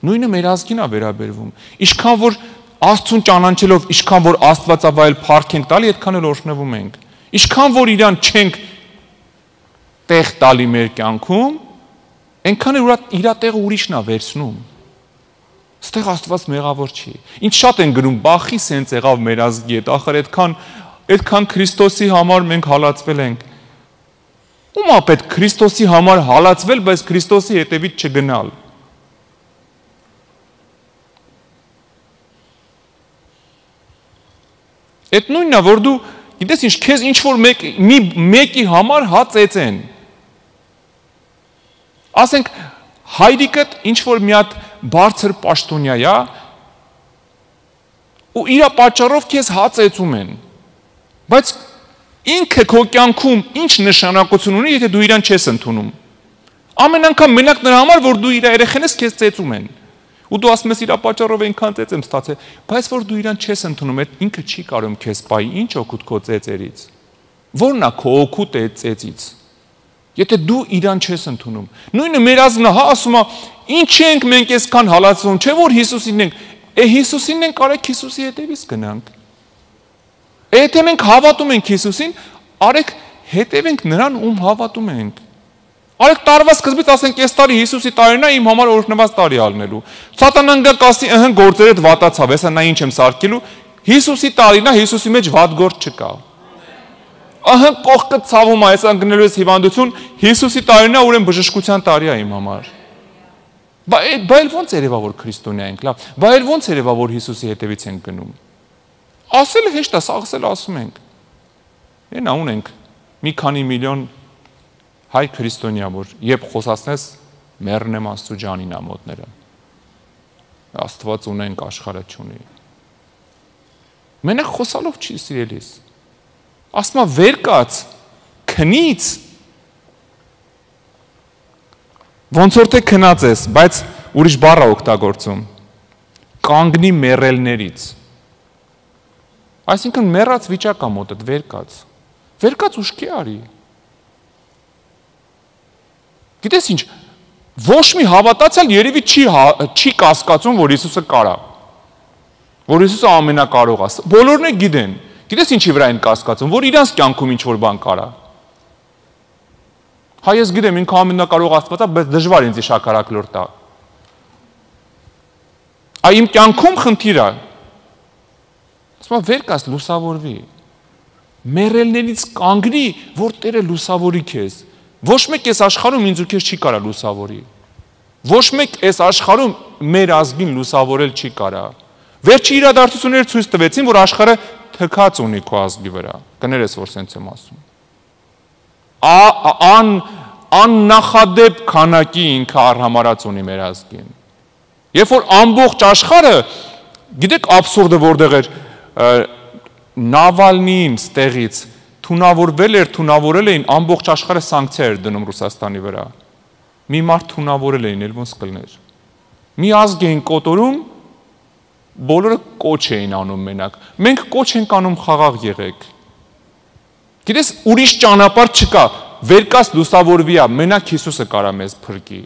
Նույնը մեր ազգին է վերաբերվում։ Ինչքան որ Աստծուն ճանաչելով, ինչքան որ Աստվածավայել փառք ենք տալի, այդքան էլ օրհնվում ենք։ Ինչքան որ իրան չենք տեղ տալի մեր կյանքում, այնքան էլ իր տեղը ուրիշն է վերցնում։ Ստեղ Աստված մեղավոր չի։ Ինչ շատ են գրում, բախի սենց եղավ մեր ազգի հետ, ախր այդքան Քրիստոսի համար մենք հալածվել ենք։ Ում է պետք Քրիստոսի համար հալածվել, բայց Քրիստոսի հետևից չգնալ։ Այդ նույնն է, որ դու, գիտես ինչ, քեզ ինչ-որ մեկի համար հացեցեն։ Ասենք, հայրիկդ ինչ-որ մի հատ բարձր պաշտոնյա է, ու իրա պատճառով քեզ հացեցում են։ Բայց Ինքը քո կյանքում ինչ նշանակություն ունի, եթե դու իրան չես ընդունում։ Ամեն անգամ մենակ նրա համար, որ դու իր երեխեն ես, քեզ ծեծում են։ Ու դու ասում ես իր պատճառով այնքան ծեծ եմ ստացել, բայց որ դու իրան չես ընդունում, այդ ինքը չի կարող քեզ պայի, ինչ օգուտ քո ծեծերից։ Որն է քո օգուտը այդ ծեծից։ Եթե դու իրան չես ընդունում։ Նույնը մեր ազգն է, ասում է, ինչ ենք մենք այսքան հալածվում, չէ՞ որ Հիսուսին ենք։ Հիսուսին ենք, արեք Հիսուսի հետևից գնանք։ Եթե մենք հավատում ենք Հիսուսին, արեք հետևենք նրան, ում հավատում ենք։ Արեք տարվա սկզբից ասենք, այս տարի Հիսուսի տարին է, իմ համար օրհնված տարի ալնելու։ Սատանան գա կասի, գործերդ վատացավ, հեսա նա ինչ եմ սարքելու։ Հիսուսի տարին է, Հիսուսի մեջ վատ գործ չկա։ Կողքը ցավում է, այս անգնելու ես հիվանդություն, Հիսուսի տարին է, ուրեմն բժշկության տարի է իմ համար։ Բայց ո՞նց երևա որ քրիստոնյա ենք, լավ։ Բայց ո՞նց երևա որ Հիսուսի հետևից ենք գնում։ Ասելը հեշտ է, ասել ասում ենք։ Այնա ունենք մի քանի միլիոն հայ քրիստոնյա, որ երբ խոսացնես մեռնեմ Աստծո ջանին ամոթները։ Աստված ունենք, աշխարհը չունի։ Մենակ խոսալով չի սիրելիս։ Ասма վեր կաց, քնից։ Ոնց որ թե քնած ես, բայց ուրիշ բառ է օգտագործում։ Կանգնի մեռելներից։ Այսինքն մեռած վիճակ է մոտդ, վեր կաց։ Վեր կաց ուշքի արի։ Գիտես ինչ, ոչ մի հավատացյալ երևի չի կասկածում, որ Հիսուսը կարա։ Որ Հիսուսը ամենակարող է։ Բոլորն է գիտեն։ Գիտես ինչի վրա են կասկածում, որ իրանց կյանքում ինչ-որ բան կարա։ Հա ես գիտեմ, ինքը ամենակարող Աստված է, բայց դժվար ինձ շաքարակլոր տա։ Այ իմ կյանքում խնդիր է։ Ասում վեր կաց լուսավորվի։ Մեռելներից կանգնի, որ Տերը լուսավորի քեզ։ Ոչ մեկ այս աշխարհում ինձ ու քեզ չի կարա լուսավորի։ Ոչ մեկ այս աշխարհում մեր ազգին լուսավորել չի կարա։ Վերջի իրադարձությունները ցույց տվեցին, որ աշխարհը թքած ունի քո ազգի վրա։ Կներես, որ սենց եմ ասում։ Աննախադեպ քանակի ինքը արհամարած ունի մեր ազգին։ Երբ որ ամբողջ աշխարհը, գիտեք աբսուրդը որտեղ էր, Նավալնին ստեղից թունավորել էին, ամբողջ աշխարհը սանկցիա էր դնում Ռուսաստանի վրա։ Մի մարդ թունավորել էին, էլ ոնց կլներ։ Մի ազգ էին կոտորում, բոլորը կոչ էին անում մենակ։ Մենք կոչ ենք անում խաղաղ եղեք։ Գիտես, ուրիշ ճանապարհ չկա, վեր կաց լուսավորվի, մենակ Հիսուսը կարա մեզ փրկի։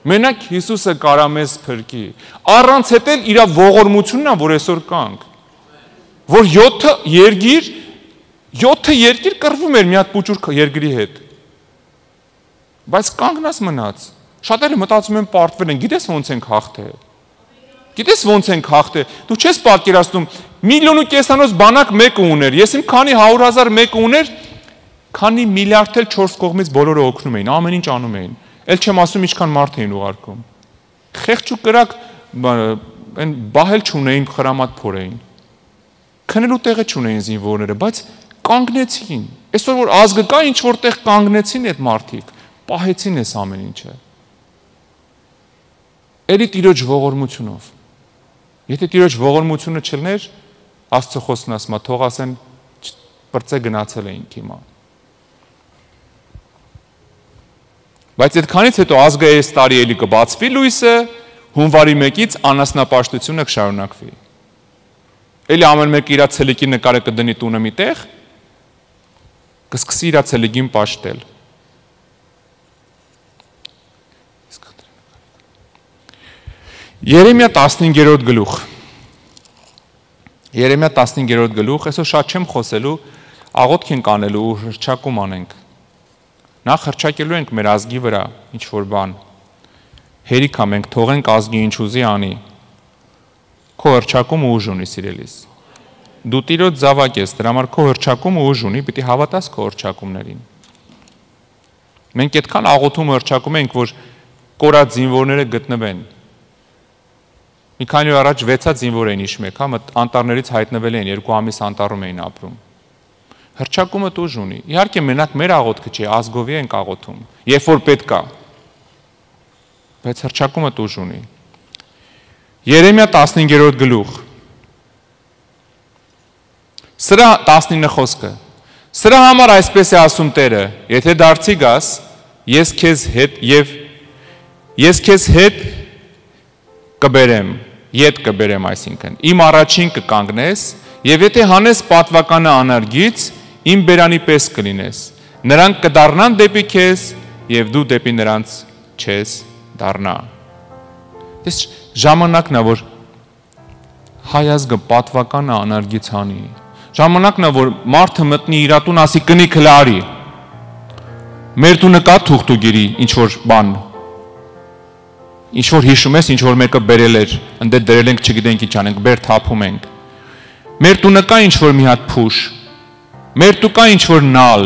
Մենակ Հիսուսը կարա մեզ փրկի։ Առանց հետ էլ իր ողորմությունն է, որ այսօր կանք։ Որ 7 երկիր կռվում էր մի հատ պուճուր երկրի հետ։ Բայց կանգնած մնաց։ Շատերը մտածում են պարտվել են, գիտես ոնց ենք հաղթել։ Գիտես ոնց ենք հաղթել։ Դու չես պատկերացնում, 1.5 միլիոն բանակ մեկը ուներ, ես իմ քանի 100,000 մեկը ուներ, քանի միլիարդ էլ 4 կողմից բոլորը օգնում էին, ամեն ինչ անում էին։ Էլ չեմ ասում ինչքան մարդ էին ուղարկում։ Խեղճ ու կրակ այն բահել չունեին, խրամատ փոր էին։ Քնելու տեղը չունեին զինվորները, բայց կանգնեցին։ Այսօր որ ազգը կա, ինչ որտեղ կանգնեցին այդ մարդիկ, պահեցին այս ամեն ինչը։ Էլի Տիրոջ ողորմությունով։ Եթե Տիրոջ ողորմությունը չլներ, Աստծո խոսքն ասում է, թող ասեն բրծե գնացել էինք հիմա։ Բայց այդքանից հետո ազգը այս տարի էլի կբացվի լույսը, հունվարի 1-ից անասնապաշտությունը կշարունակվի։ Էլի ամեն մեկը իր ցելիկի նկարը կդնի տունը մի տեղ, կսկսի իր ցելիկին պաշտել։ Երեմիա 15-րդ գլուխ։ Երեմիա 15-րդ գլուխ, այսօր շատ չեմ խոսելու, աղոթք ենք անելու ու հռչակում անենք։ Նախ հռչակելու ենք մեր ազգի վրա ինչ-որ բան։ Հերիք ա մենք թողենք ազգի ինչ ուզի անի։ Քո հռչակումը ուժ ունի, սիրելիս։ Դու Տիրոջ զավակ ես, դրա համար քո հռչակումը ուժ ունի, պիտի հավատաս քո հռչակումներին։ Մենք այդքան աղոթում հռչակում ենք, որ կորած զինվորները գտնվեն։ Մի քանի օր առաջ 6 զինվոր էին իշմեք, հա, անտառներից հայտնվել էին, 2 ամիս անտառում էին ապրում։ Հռչակումը ուժ ունի։ Իհարկե մենակ մեր աղոթքը չի, ազգովի ենք աղոթում, երբ որ պետք է։ Բայց հռչակումը ուժ ունի։ Երեմիա 15-րդ գլուխ։ Սրա 19 խոսքը։ Սրա համար այսպես է ասում Տերը. Եթե դարձի գաս, ես քեզ հետ կբերեմ, ետ կբերեմ, այսինքն իմ առաջին կկանգնես, եւ եթե հանես պատվականը անարգից, իմ բերանի պես կլինես։ Նրանք կդառնան դեպի քեզ եւ դու դեպի նրանց չես դառնա։ Դες ժամանակն է, որ հայ ազգը պատվականը անարգից հանի։ Ժամանակն է, որ մարդը մտնի իր տուն, ասի կնիկ հլարի։ Մեր տունը կա թուղթուգիրի ինչ որ բան։ Ինչ որ հիշում ես, ինչ որ մեկը բերել էր, ընդ դրել ենք, չգիտենք ինչ անենք, բեր թափում ենք։ Մեր տունը կա ինչ որ մի հատ փուշ։ Մեր տու կա ինչ որ նալ։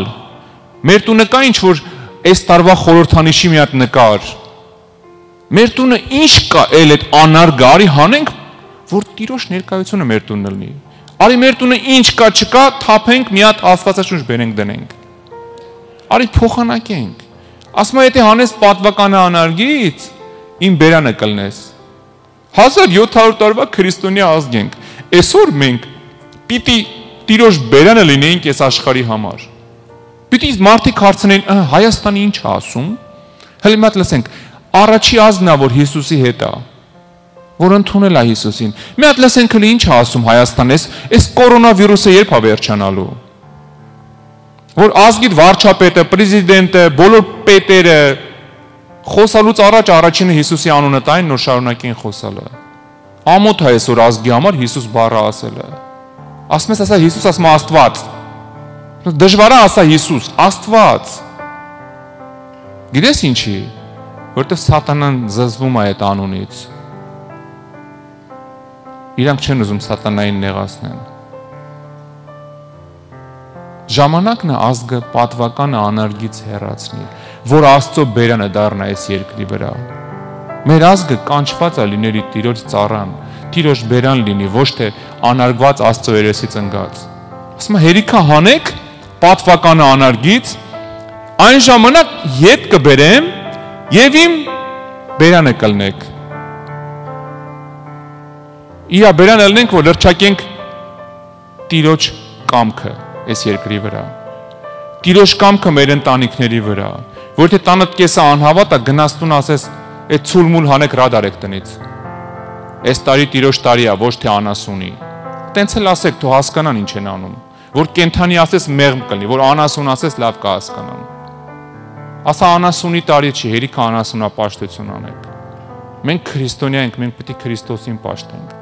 Մեր տունը կա ինչ որ այս տարվա խորհրդանիշի մի հատ նկար։ Մեր տունը ինչ կա էլ այդ անարգը, արի հանենք, որ Տիրոջ ներկայությունը մեր տունն լինի։ Արի մեր տունը ինչ կա չկա, թափենք մի հատ Աստվածաշունչ բերենք դնենք։ Արի փոխանակենք։ Ասում եմ, եթե հանես պատվականը անարգից, իմ բերանը կլնես։ 1700 տարվա քրիստոնյա ազգ ենք։ Այսօր մենք պիտի Տիրոջ բերանը լինեինք այս աշխարհի համար։ Պիտի մարդիկ հարցնեն, Հայաստանը ինչ է ասում։ Հələ մի հատ լսենք, առաջի ազգն է, որ Հիսուսի հետ է, որ ընդունել է Հիսուսին։ Մի հատ լսենք, հələ ինչ է ասում Հայաստանը, այս կորոնավիրուսը երբ է վերջանալու։ Որ ազգիդ վարչապետը, պրեզիդենտը, բոլոր պետերը խոսալուց առաջ առաջինը Հիսուսի անունը տային, նոր շարունակեն խոսալը։ Ամոթ է այսօր ազգի համար Հիսուս բառը ասելը։ Ասում ես, ասա Հիսուս, ասում է Աստված։ Դժվար է ասա Հիսուս, Աստված։ Գիտես ինչի, որտեվ սատանան զզվում է այդ անունից։ Իրանք չեն ուզում սատանային նեղացնեն։ Ժամանակն է ազգը պատվականը անարգից հեռացնի, որ Աստծո բերանը դառնա այս երկրի վրա։ Մեր ազգը կանչված է լինելի Տիրոջ ծառան, Տիրոջ բերան լինի, ոչ թե անարգված Աստծո երեսից ընկած։ Ասում եմ, հերիքա հանեք պատվականը անարգից, այն ժամանակ ետ կբերեմ եւ իմ բերանը կլնեք։ Իրա բերանը լնենք, որ լրջակենք Տիրոջ կամքը այս երկրի վրա։ Տիրոջ կամքը մեր ընտանիքների վրա, որ թե տանդ կեսը անհավատ է, գնաս տուն ասես, այդ ցուլմուլ հանեք ռադարեք տնից։ Այս տարի Տիրոջ տարի է, ոչ թե անասունի։ Տենց էլ ասեք, թող հասկանան ինչ են անում, որ կենթանի ասես մեղմ կլինի, որ անասուն ասես լավ կհասկանան։ Ասա անասունի տարի չի, հերիքը անասունապաշտություն անեք։ Մենք քրիստոնյա ենք, մենք պետք է Քրիստոսին պաշտենք։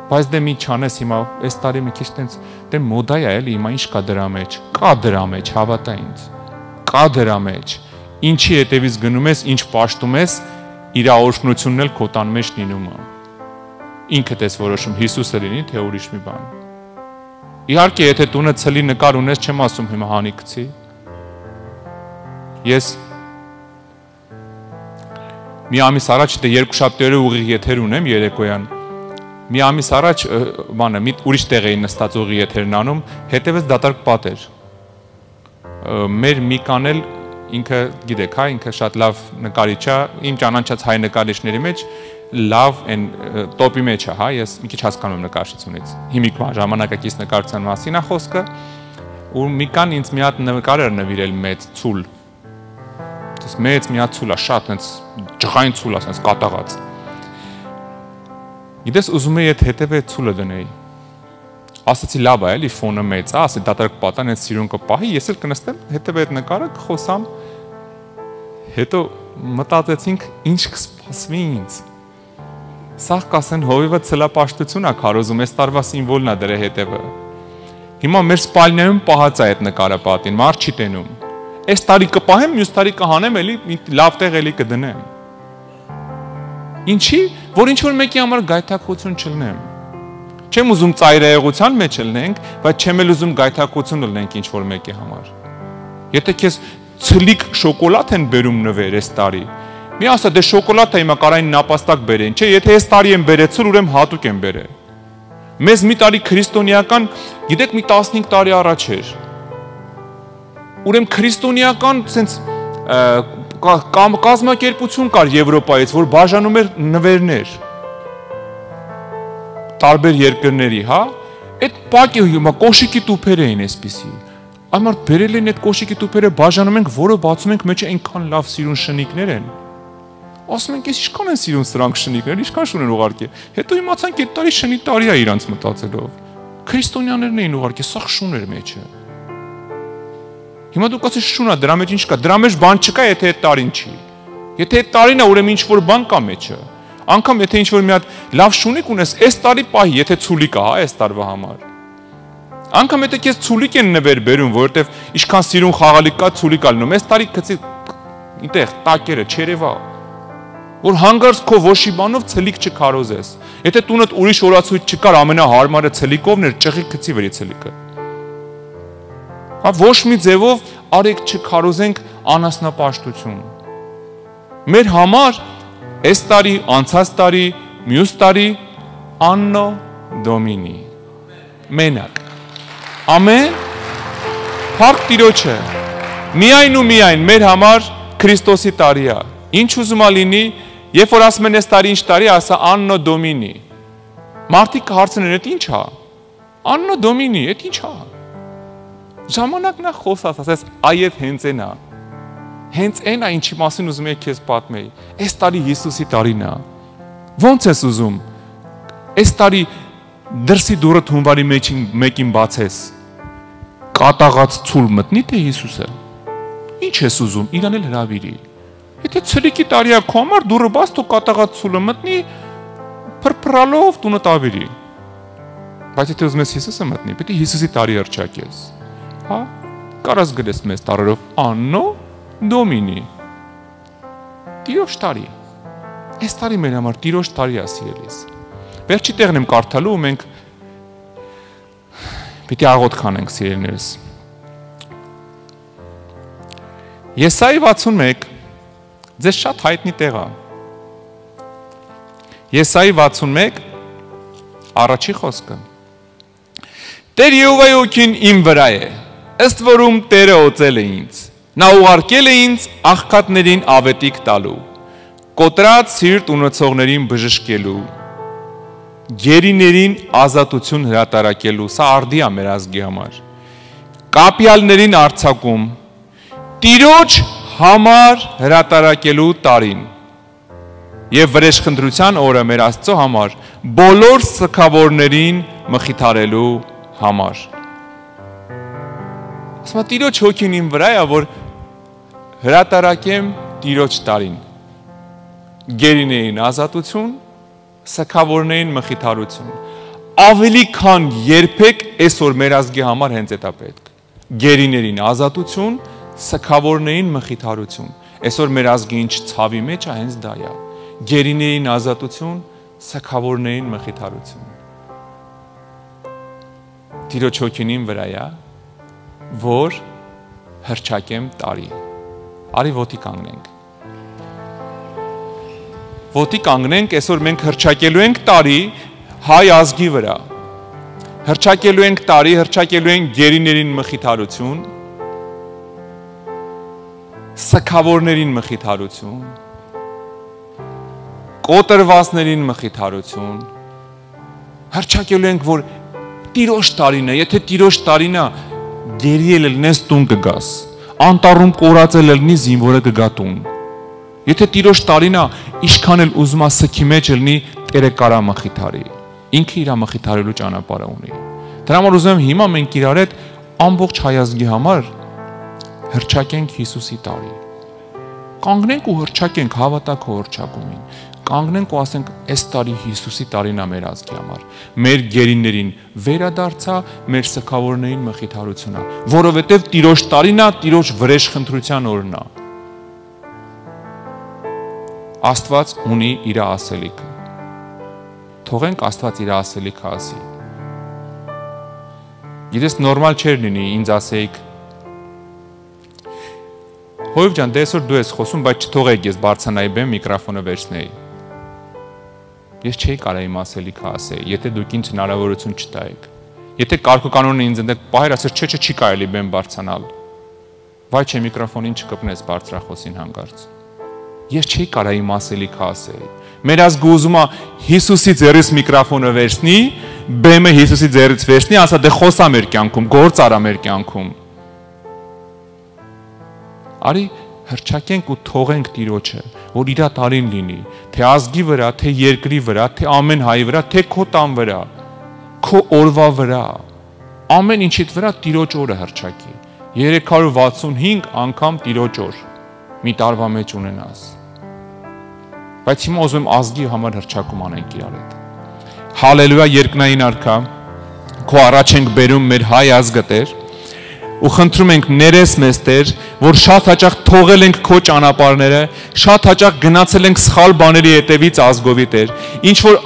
Բայց դե մի չանես հիմա, այս տարի մի քիչ տենց դե մոդա է էլի, հիմա ինչ կա դրա մեջ։ Կա դրա մեջ, հավատա ինձ։ Կա դրա մեջ։ Ինչի հետևից գնում ես, ինչ պաշտում ես, իր օրհնությունն էլ քո տան մեջ լինում է։ Ինքդ ես որոշում Հիսուսը լինի, թե ուրիշ մի բան։ Իհարկե, եթե տունը ցլի նկար ունես, չեմ ասում հիմա հանի գցի։ Ես մի ամիս առաջ դե երկուշաբթիները ուղիղ եթեր ունեմ երեկոյան։ Մի ամիս առաջ բանը մի ուրիշ տեղ էին նստած ուղիղ եթերն անում, հետևից դատարկ պատեր։ Մեր Միկան էլ ինքը գիտեք, հա, ինքը շատ լավ նկարիչ է, իմ ճանաչած հայ նկարիչների մեջ լավ են տոպի մեջ է, հա, ես մի քիչ հասկանում եմ նկարչությունից։ Հիմիկվան ժամանակակից նկարչության մասին է խոսքը, ու Միկան ինձ մի հատ նկար էր նվիրել մեծ ցուլ։ Դες մեծ մի հատ ցուլ է, շատ այնց ջղային ցուլ է, այնց կատաղած։ Գիտես ուզում եի այդ հետևը ցուլը դնեի։ Ասացի լավ է, էլի ֆոնը մեծ է, ասի դատարկ պատան այդ սիրուն կպահի, ես էլ կնստեմ, հետևը այդ նկարը կխոսամ։ Հետո մտածեցինք ինչ կսպասվի ինձ։ Սա կասեն հովիվը ցլապաշտություն է քարոզում, այս տարվա սիմվոլն է դրա հետևը։ Հիմա մեր սպալնիայում պահած է այդ նկարը պատին, մարդ չի տենում։ Այս տարի կպահեմ, մյուս տարի կհանեմ, էլի լավ տեղ էլի կդնեմ։ Ինչի, որ ինչ որ մեկի համար գայթակղություն չլնեմ։ Չեմ ուզում ծայրահեղության մեջ լնենք, բայց չեմ էլ ուզում գայթակղություն լնենք ինչ որ մեկի համար։ Եթե քեզ ցլիկ շոկոլադ են բերում նվեր այս տարի, մի ասա դե շոկոլադը հիմա կարային նապաստակ բերեն, չէ, եթե այս տարի եմ բերեցել, ուրեմն հատուկ եմ բերել։ Մեզ մի տարի քրիստոնեական, գիտեք, մի 15 տարի առաջ էր։ Ուրեմն քրիստոնեական sense կազմակերպություն կար Եվրոպայից, որ բաժանում էր նվերներ տարբեր երկրների, հա, այդ պակի հիմա կոշիկի տուփեր էին այսպիսի։ Այմարդ բերել են այդ կոշիկի տուփերը բաժանում ենք, որը բացում ենք մեջը այնքան լավ սիրուն շնիկներ են։ Ասում ենք, ինչքան են սիրուն սրանք շնիկներ, ինչքան շուն են ուղարկել։ Հետո իմացանք այդ տարի շնի տարի է իրանց մտածելով։ Քրիստոնյաներն էին ուղարկել, սա շուն էր մեջը։ Հիմա դուք ասես շունա, դրա մեջ ինչ կա, դրա մեջ բան չկա, եթե այդ տարին չի։ Եթե այդ տարին է, ուրեմն ինչ որ բան կա մեջը։ Անկամ եթե ինչ որ մի հատ լավ շունիկ ունես, այս տարի պահի, եթե ցուլիկ է, հա, այս տարվա համար։ Անկամ եթե քեզ ցուլիկ են նվեր բերում, որովհետև ինչքան սիրուն խաղալիք կա, ցուլիկ ալնում, այս տարի գցի այնտեղ տակերը, չերևա, որ հանգարց քո ոշի բանով ցլիկ չքարոզես։ Եթե տունդ ուրիշ օրացույց չկար, ամենահարմարը ցլիկովն էր, ճղի գցի վրի ցլիկը։ Հա ոչ մի ձևով արեք չքարոզենք անասնապաշտություն։ Մեր համար այս տարի, անցած տարի, մյուս տարի Աննո Դոմինի։ Մենակ։ Ամեն փառք Տիրոջը։ Միայն ու միայն մեր համար Քրիստոսի տարի է։ Ինչ ուզում ա լինի, երբ որ ասում են այս տարի ինչ տարի, ասա Աննո Դոմինի։ Մարդիկ հարցնում են, «Էդ ի՞նչ է»։ Աննո Դոմինի, «Էդ ի՞նչ է»։ Ժամանակն է խոսած, ասես, այև հենց այն է։ Հենց այն է, ինչի մասին ուզում եք քեզ պատմեի։ Այս տարի Հիսուսի տարին է։ Ոնց ես ուզում։ Այս տարի դրսի դուռը հունվարի մեկին բացես։ Կատաղած ցուլ մտնի թե Հիսուսը։ Ինչ ես ուզում, իրան էլ հրավիրի։ Եթե ցրիկի տարի է քո համար դուռը բաց, թող կատաղած ցուլը մտնի, փրփրալով տունը տավիրի։ Բայց եթե ուզում ես Հիսուսը մտնի, պետք է Հիսուսի տարի հռչակես։ Հա, կարաս գրես մեզ տարերով Աննո Դոմինի։ Տիրոջ տարի։ Այս տարի մեր համար Տիրոջ տարի է, սիրելիս։ Վերջի տեղն եմ կարդալու ու մենք պիտի աղոթք անենք, սիրելիներս։ Եսայի 61 ձեզ շատ հայտնի տեղ է։ Եսայի 61 առաջի խոսքը։ Տեր Եհովայի օգին իմ վրա է, ըստ որում Տերը օծել է ինձ։ Նա ուղարկել է ինձ աղքատներին ավետիք տալու, կոտրած սիրտ ունեցողներին բժշկելու, գերիներին ազատություն հրատարակելու, սա արդի է մեր ազգի համար, կապյալներին արձակում, Տիրոջ համար հրատարակելու տարին եւ վրեժխնդրության օրը մեր Աստծո համար բոլոր սքավորներին մխիթարելու համար։ Ասма Տիրոջ հոգին իմ վրա է, որ հրատարակեմ Տիրոջ տարին։ Գերիներին ազատություն, սքավորներին մխիթարություն։ Ավելի քան երբեք այսօր մեր ազգի համար հենց դա պետք։ Գերիներին ազատություն, սքավորներին մխիթարություն։ Այսօր մեր ազգի ինչ ցավի մեջ է, հենց դա է։ Գերիներին ազատություն, սքավորներին մխիթարություն։ Տիրոջ հոգին իմ վրա է, որ հռչակեմ տարի։ Արի ոտի կանգնենք։ Ոտի կանգնենք, այսօր մենք հռչակելու ենք տարի հայ ազգի վրա։ Հռչակելու ենք տարի, հռչակելու ենք գերիներին մխիթարություն, սքավորներին մխիթարություն, կոտրվածներին մխիթարություն, հռչակելու ենք, որ Տիրոջ տարին է, եթե Տիրոջ տարին է, գերի էլ լնես տուն կգաս, անտառում կորածել լինի զինվորը կգա տուն։ Եթե Տիրոջ տարին է, ինչքան էլ ուզում է սքի մեջ լինի, Տերը կարա մխիթարի։ Ինքը իր մխիթարելու ճանապարհը ունի։ Դրա համար ուզում եմ հիմա մենք իրար հետ ամբողջ հայ ազգի համար հռչակենք Հիսուսի տարի։ Կանգնենք ու հռչակենք, հավատակ ու հռչակումին։ Կանգնենք ու ասենք, այս տարի Հիսուսի տարին է մեր ազգի համար։ Մեր գերիներին վերադարձա, մեր սքավորներին մխիթարություն է, որովհետև Տիրոջ տարին է, Տիրոջ վրեժխնդրության օրն է։ Աստված ունի իր ասելիքը։ Թողենք Աստված իր ասելիքը ասի։ Գիտես նորմալ չէր լինի ինձ ասեիք Հովիվ ջան, դե այսօր դու ես խոսում, բայց չթողեք ես բարձրանայի բեմ միկրոֆոնը վերցնեի։ Ես չէի կարա իմ ասելիքը ասեի, եթե դուք ինձ հնարավորություն չտայեք։ Եթե կարգուկանոնը ինձ ընդդեմ պահեր ասես, չէ, չի կարելի բեմ բարձրանալ։ Վայ չէ միկրոֆոնին չկպնես բարձրախոսին հանգարց։ Ես չէի կարա իմ ասելիքը ասեի։ Մեր ազգը ուզում է Հիսուսի ձեռից միկրոֆոնը վերցնի, բեմը Հիսուսի ձեռից վերցնի, ասա դե խոսա մեր կյանքում, գործ արա մեր կյանքում։ Արի հրճակենք ու թողենք Տիրոջը, որ իր տարին լինի, թե ազգի վրա, թե երկրի վրա, թե ամեն հայի վրա, թե քո տան վրա, քո օրվա վրա, ամեն ինչիդ վրա Տիրոջ օրը հրճակի։ 365 անգամ Տիրոջ օր մի տարվա մեջ ունենաս։ Բայց հիմա ուզում եմ ազգի համար հրճակում անենք իրար հետ։ Հալելույա, երկնային Արքա, քո առաջ ենք բերում մեր հայ ազգը, Տեր, ու խնդրում ենք ներես մեզ, Տեր, որ շատ հաճախ թողել ենք քո ճանապարհները, շատ հաճախ գնացել ենք սխալ բաների հետևից ազգովի, Տեր, ինչ որ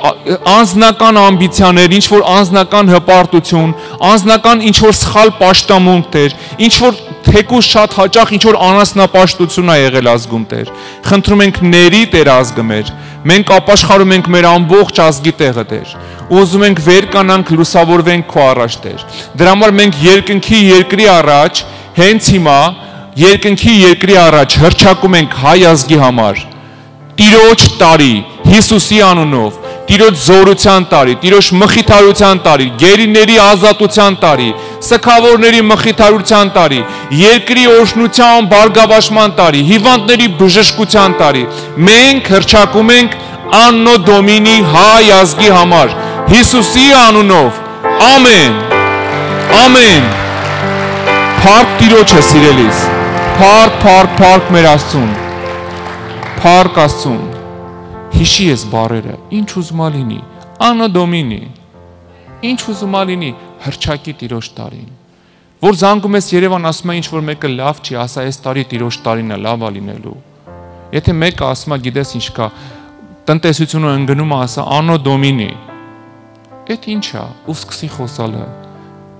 անձնական ամբիցիաներ, ինչ որ անձնական հպարտություն, անձնական ինչ որ սխալ պաշտամունք, Տեր, ինչ որ թեկուզ շատ հաճախ ինչ որ անասնապաշտություն է եղել ազգում, Տեր։ Խնդրում ենք ների, Տեր, ազգը մեր։ Մենք ապաշխարում ենք մեր ամբողջ ազգի տեղը, Տեր։ Ուզում ենք վեր կանանք, լուսավորվենք քո առաջ, Տեր։ Դրա համար մենք երկնքի երկրի առաջ, հենց հիմա երկնքի երկրի առաջ հրճակում ենք հայ ազգի համար Տիրոջ տարի, Հիսուսի անունով, Տիրոջ զորության տարի, Տիրոջ մխիթարության տարի, գերիների ազատության տարի, սքավորների մխիթարության տարի, երկրի օրհնության բարգավաճման տարի, հիվանդների բժշկության տարի։ Մենք հրճակում ենք Աննո Դոմինի հայ ազգի համար, Հիսուսի անունով։ Ամեն։ Ամեն։ Փառք Տիրոջը, սիրելիս։ Փառք մեր Աստծուն։ Փառք Աստծուն։ Հիշի ես բառերը, ինչ ուզում լինի, Աննո Դոմինի, ինչ ուզում լինի, հրճակի Տիրոջ տարին։ Որ զանգում ես Երևան, ասում է ինչ որ մեկը լավ չի, ասա այս տարի Տիրոջ տարին է, լավ է լինելու։ Եթե մեկը ասում է, գիտես ինչ կա, տնտեսությունը ընկնում է, ասա Աննո Դոմինի։ Էդ ինչ է, ու սկսի խոսալը։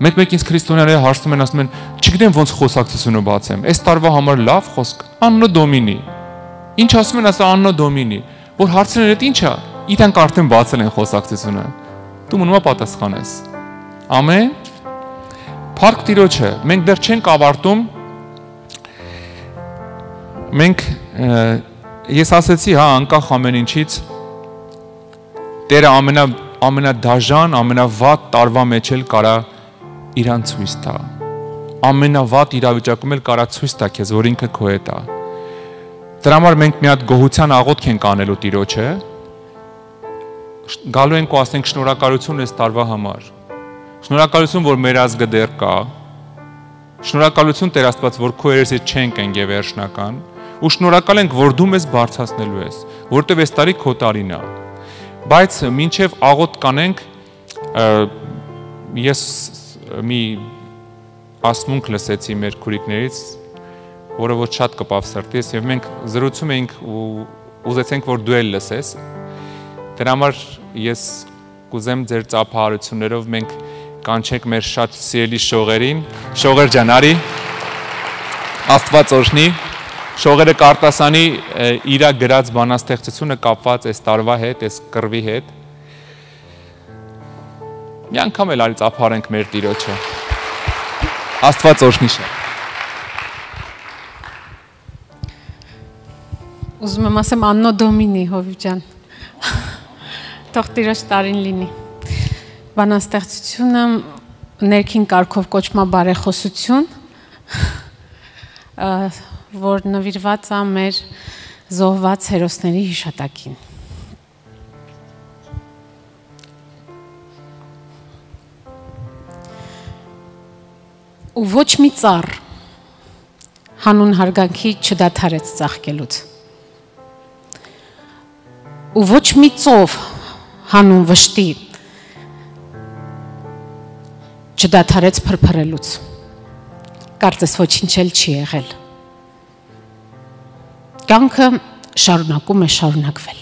Մեկ ինձ քրիստոնյաները հարցնում են, ասում են, չգիտեմ ոնց խոսակցությունը բացեմ, այս տարվա համար լավ խոսք, Աննո Դոմինի։ Ինչ ասում են, ասա Աննո Դոմինի, որ հարցերն այդ ինչ է, իրանք արդեն բացել են խոսակցությունը։ Դու մնում ես պատասխանես։ Ամեն։ Փառք Տիրոջը, մենք դեռ չենք ավարտում։ Մենք ես ասեցի, հա, անկախ ամեն ինչից Տերը ամենադաժան, ամենավատ տարվա մեջ էլ կարա իրան ցույց տա։ Ամենավատ իրավիճակում էլ կարա ցույց տա քեզ, որ ինքը քո հետ է։ Դրա համար մենք մի հատ գոհության աղոթք ենք անելու Տիրոջը։ Գալու ենք ու ասենք շնորհակալություն այս տարվա համար։ Շնորհակալություն, որ մեր ազգը դեռ կա։ Շնորհակալություն Տեր Աստված, որ քո երեսից չենք ընկե վերջնական, ու շնորհակալ ենք, որ դու մեզ բարձրացնելու ես, որտեվ այս տարի քո տարին է։ Բայց մինչև աղոթք կանենք, ես մի ասմունք լսեցի մեր քուրիկներից, որը որ շատ կպավ սրտիս, եւ մենք զրուցում էինք ու ուզեցինք, որ դու էլ լսես։ Դրա համար ես կուզեմ ձեր ծափահարություններով մենք կանչենք մեր շատ սիրելի շողերին։ Շողեր ջան, արի։ Աստված օրհնի։ Շողերը կարտասանի իր գրած բանաստեղծությունը կապված այս տարվա հետ, այս կռվի հետ։ Մի անգամ էլ արի ծափահարենք մեր Տիրոջը։ Աստված օրհնի շատ։ Ուզում եմ ասեմ Աննո Դոմինի, Հովիվ ջան, թող Տիրոջ տարին լինի։ Բանաստեղծությունը ներքին կարգով կոչվում է բարեխոսություն, որ նվիրված է մեր զոհված հերոսների հիշատակին։ Ու ոչ մի ծառ հանուն հարգանքի չդադարեց ծաղկելուց։ Ու ոչ մի ծով հանուն վշտի չդադարեց փրփրելուց։ Կարծես ոչինչ էլ չի եղել։ Կյանքը շարունակում է շարունակվել։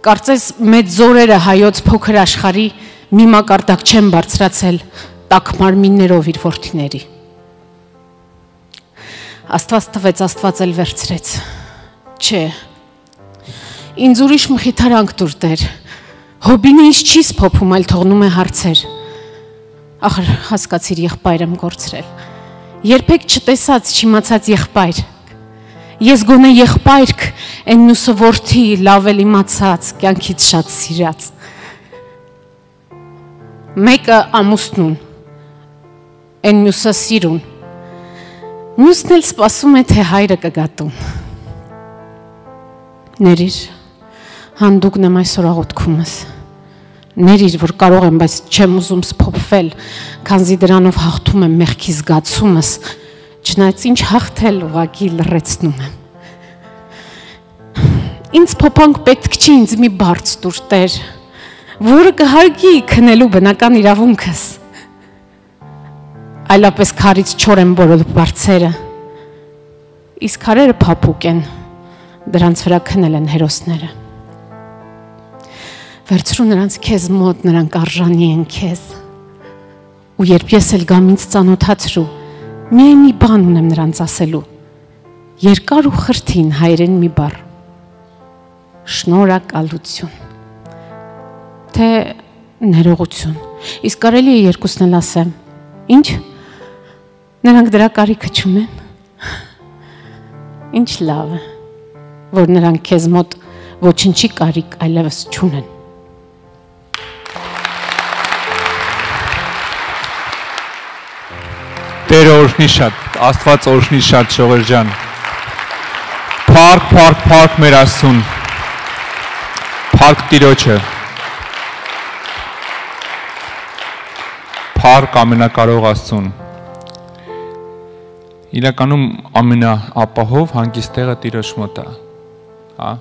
Կարծես մեծ զորերը հայոց փոքր աշխարհի մի մակարդակ չեն բարձրացել տաք մարմիններով իր որդիների։ Աստված տվեց, Աստված էլ վերցրեց։ Չէ, ինձ ուրիշ մխիթարանք տուր Տեր, հոբինը ինձ չի սփոփում, այլ թողնում է հարցեր։ Ախր հասկացիր, եղբայր եմ կորցրել, երբեք չտեսած, չիմացած եղբայր։ Ես գոնե եղբայրք, են նուսը որդի, լավ էլ իմացած, կյանքից շատ սիրած։ Մեկը ամուսնուն, Են մյուսը սիրուն։ Մյուսն էլ սպասում է, թե հայրը կգատուն։ Ներիր, հանդուկն եմ այսօր աղոթքումս։ Ներիր, որ կարող եմ, բայց չեմ ուզում սփոփվել, քանզի դրանով հաղթում եմ մեղքի զգացումս, չնայած ինչ հաղթել ուղղակի լռեցնում եմ։ Ինձ փոփանք պետք չի ինձ մի բարձ տուր Տեր, որը կհարգի քնելու բնական իրավունքս։ Այլապես քարից չոր են բոլոր բարձերը, իսկ քարերը փափուկ են, դրանց վրա քնել են հերոսները։ Վերցրու նրանց քեզ մոտ, նրանք արժանի են քեզ։ Ու երբ ես էլ գամ ինձ ծանոթացրու, միայն մի բան ունեմ նրանց ասելու։ Երկար ու խրթին հայերեն մի բառ։ Շնորհակալություն։ Թե ներողություն։ Իսկ կարելի է երկուսն էլ ասեմ։ Ինչ։ Նրանք դրա կարիքը չունեն։ Ինչ լավ է, որ նրանք քեզ մոտ ոչինչի կարիք այլևս չունեն։ Տերը օրհնի շատ, Աստված օրհնի շատ Շողեր ջան։ Փառք մեր Աստծուն։ Փառք Տիրոջը։ Փառք ամենակարող Աստծուն։ Իրականում ամենաապահով հանգիստ տեղը Տիրոջ մոտ է, հա։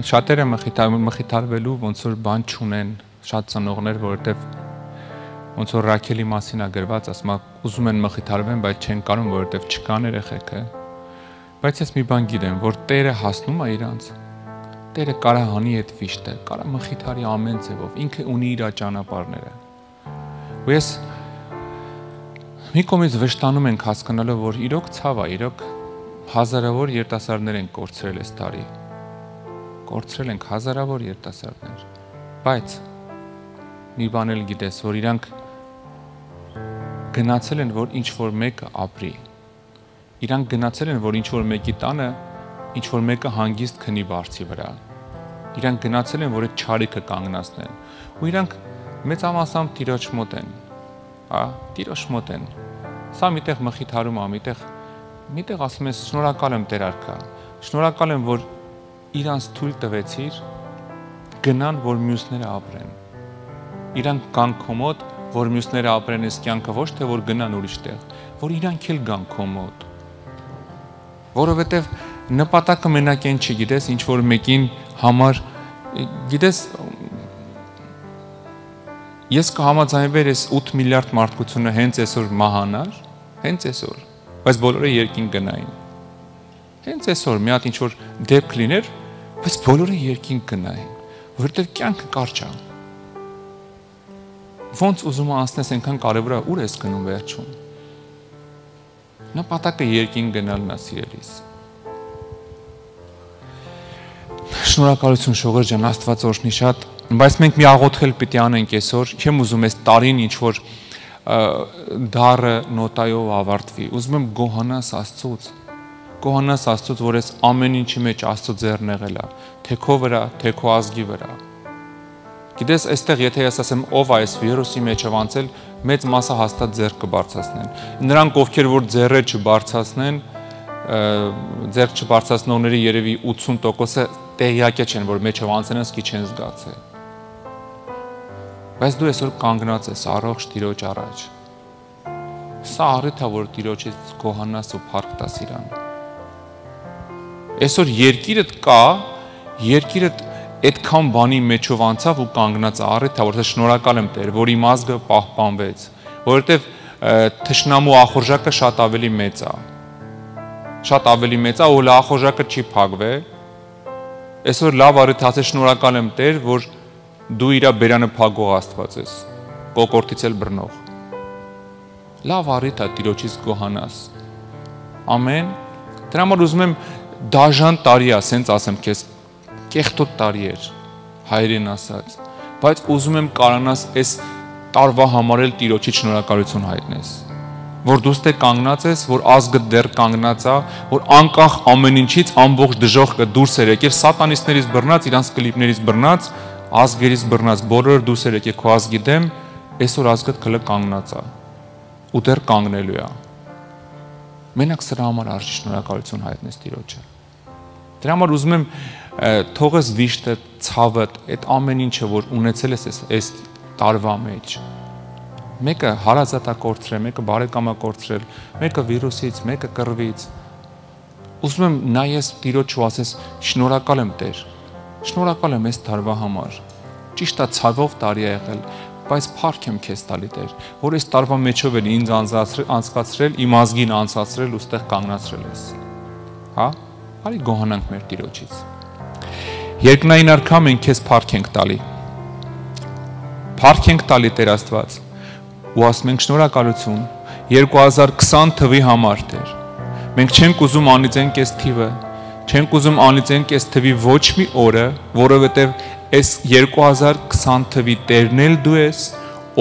Շատերը մխիթարվելու ոնց որ բան չունեն, շատ ծնողներ, որովհետև ոնց որ Ռաքելի մասին է գրված, ասում է ուզում են մխիթարվեն, բայց չեն կարող, որովհետև չկան երեխեքը։ Բայց ես մի բան գիտեմ, որ Տերը հասնում է իրանց։ Տերը կարա հանի այդ վիշտը, կարա մխիթարի ամեն ձևով, ինքը ունի իր ճանապարհները։ Ու ես մի կողմից վշտանում ենք հասկանալով, որ իրոք ցավ է, իրոք հազարավոր երիտասարդներ են կորցրել այս տարի։ Կորցրել ենք հազարավոր երիտասարդներ։ Բայց մի բան էլ գիտես, որ իրանք գնացել են, որ ինչ-որ մեկը ապրի։ Իրանք գնացել են, որ ինչ-որ մեկի տանը, ինչ-որ մեկը հանգիստ քնի բարձի վրա։ Իրանք գնացել են, որ այդ չարիքը կանգնացնեն։ Ու իրանք մեծամասամբ Տիրոջ մոտ են, հա, Տիրոջ մոտ են։ Սա միտեղ մխիթարում է, միտեղ ասում ես շնորհակալ եմ Տեր արքա, շնորհակալ եմ, որ իրանց թույլ տվեցիր գնան, որ մյուսները ապրեն։ Իրանք կան քո մոտ, որ մյուսները ապրեն այս կյանքը, ոչ թե որ գնան ուրիշ տեղ, որ իրանք էլ գան քո մոտ։ Որովհետև նպատակը մենակ այն չի, գիտես, ինչ որ մեկին համար, գիտես, ես կհամաձայնվեր այս 8 միլիարդ մարդկությունը հենց այսօր մահանար, հենց այսօր, բայց բոլորը երկին գնային։ Հենց այսօր մի հատ ինչ որ դեպք լիներ, բայց բոլորը երկին գնային, որովհետև կյանքը կարճ է։ Ոնց ուզում անցնես այնքան կարևոր է, ուր ես գնում վերջում։ Նպատակը երկին գնալն է, սիրելիս։ Շնորհակալություն Շողեր ջան, Աստված օրհնի շատ, բայց մենք մի աղոթել պիտի անենք այսօր, չեմ ուզում այս տարին ինչ որ դառը նոտայով ավարտվի։ Ուզում եմ գոհանաս Աստծուց, որ այս ամեն ինչի մեջ Աստծո ձեռն եղել է, թե քո վրա, թե քո ազգի վրա։ Գիտես, այստեղ եթե ես ասեմ ով է այս վիրուսի մեջ ավանցել, մեծ մասը հաստատ ձեռք կբարձրացնեն։ Նրանք ովքեր որ ձեռը չբարձրացնեն, ձեռք չբարձրացնողների երևի 80%-ը տեղյակ չեն, որ մեջ ավանցեն, ասկի չեն զգացել։ Բայց դու այսօր կանգնած ես առողջ Տիրոջ առաջ։ Սա առիթ է, որ Տիրոջից գոհանաս ու փառք տաս իրան։ Այսօր երկիրդ կա, երկիրդ այդքան բանի մեջով անցավ ու կանգնած առիթ է, որ շնորհակալ եմ Տեր, որ իմ ազգը պահպանվեց, որովհետև թշնամու ախորժակը շատ ավելի մեծ է։ Շատ ավելի մեծ է, ու ախորժակը չի փակվե։ Այսօր լավ առիթ է, շնորհակալ եմ Տեր, որ դու իրա բերանը փակող Աստված ես, կոկորտից էլ բռնող։ Լավ առիթ է Տիրոջից գոհանաս։ Ամեն։ Դրա համար ուզում եմ դաժան տարի է, ասենց ասեմ քեզ, կեղտոտ տարի էր, հայերեն ասած, բայց ուզում եմ կարանաս այս տարվա համար էլ Տիրոջից շնորհակալություն հայտնես, որ դու ստե կանգնած ես, որ ազգը դեռ կանգնած է, որ անկախ ամեն ինչից ամբողջ դժոխքը դուրս էր եկել, սատանիստներից բռնած, իրանց կլիպներից բռնած, ազգերից բռնած, բոլորը դուրս էր եկել քո ազգի դեմ, այսօր ազգդ քլը կանգնած է։ ու դեռ կանգնելու է։ Մենակ սրա համար արժի շնորհակալություն հայտնես Տիրոջը։ Դրա համար ուզում եմ թողես վիշտը, ցավը, այդ ամեն ինչը, որ ունեցել ես այս տարվա մեջ։ Մեկը հարազատա կորցրել, մեկը բարեկամա կորցրել, մեկը վիրուսից, մեկը կռվից։ Ուզում եմ նայես Տիրոջ ու ասես շնորհակալ եմ Տեր։ Շնորհակալ եմ այս տարվա համար։ Ճիշտ է, ցավով տարի է եղել, բայց փառք եմ քեզ տալի Տեր, որ այս տարվա մեջով էլ ինձ անցկացրել, իմ ազգին անցկացրել ու ստեղ կանգնացրել ես։ Հա? Արի գոհանանք մեր Տիրոջից։ Երկնային Արքա, մենք քեզ փառք ենք տալի։ Փառք ենք տալի Տեր Աստված։ Ու ասում ենք շնորհակալություն 2020 թվի համար Տեր։ Մենք չենք ուզում անիծենք այս թիվը, չենք ուզում անիծենք այս թվի ոչ մի օրը, որովհետև այս 2020 թվի Տերն էլ դու ես,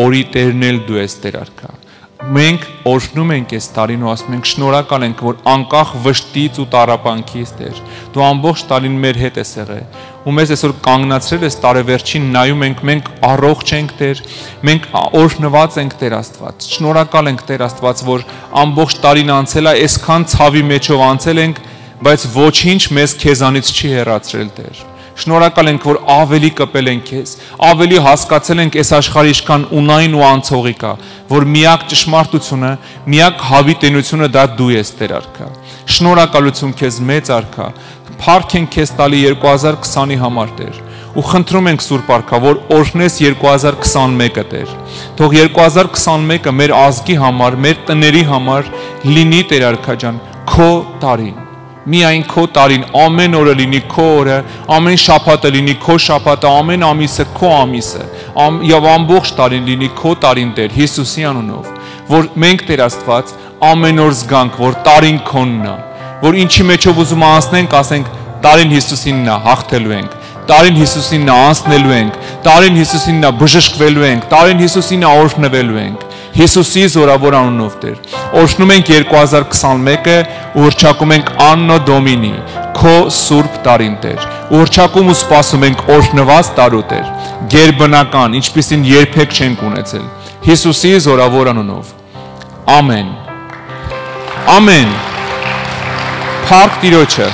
օրի Տերն էլ դու ես Տեր Արքա։ Մենք օրհնում ենք այս տարին ու ասում ենք շնորհակալ ենք, որ անկախ վշտից ու տառապանքից Տեր, դու ամբողջ տարին մեր հետ ես եղել ու մեզ այսօր կանգնացրել ես տարեվերջին նայում ենք, մենք առողջ ենք Տեր, մենք օրհնված ենք Տեր Աստված։ Շնորհակալ ենք Տեր Աստված, որ ամբողջ տարին անցել է, այսքան ցավի մեջով անցել ենք, բայց ոչինչ մեզ քեզանից չի հեռացրել Տեր։ Շնորհակալ ենք, որ ավելի կպել ենք քեզ, ավելի հասկացել ենք այս աշխարհի ինչքան ունայն ու անցողի կա, որ միակ ճշմարտությունը, միակ հավիտենությունը դա դու ես Տեր Արքա։ Շնորհակալություն քեզ մեծ Արքա։ Փառք ենք քեզ տալի 2020-ի համար Տեր։ Ու խնդրում ենք Սուրբ Արքա, որ օրհնես 2021-ը Տեր։ Թող 2021-ը մեր ազգի համար, մեր տների համար լինի Տեր Արքա ջան, քո տարին։ Միայն քո տարին, ամեն օրը լինի քո օրը, ամեն շաբաթը լինի քո շաբաթը, ամեն ամիսը քո ամիսը, եւ ամբողջ տարին լինի քո տարին Տեր Հիսուսի անունով, որ մենք Տեր Աստված ամեն օր զգանք, որ տարին քոնն է, որ ինչի մեջով ուզում անցնենք, ասենք տարին Հիսուսինն է, հաղթելու ենք, տարին Հիսուսինն է, անցնելու ենք, տարին Հիսուսինն է, բժշկվելու ենք, տարին Հիսուսինն է, օրհնվելու ենք։ Հիսուսի զորավոր անունով Տեր։ Օրհնում ենք 2021-ը ու հռչակում ենք Աննո Դոմինի, քո սուրբ տարին Տեր։ Ու հռչակում ու սպասում ենք օրհնված տարու Տեր, գերբնական, ինչպիսին երբեք չենք ունեցել։ Հիսուսի զորավոր անունով։ Ամեն։ Ամեն։ Փառք Տիրոջը։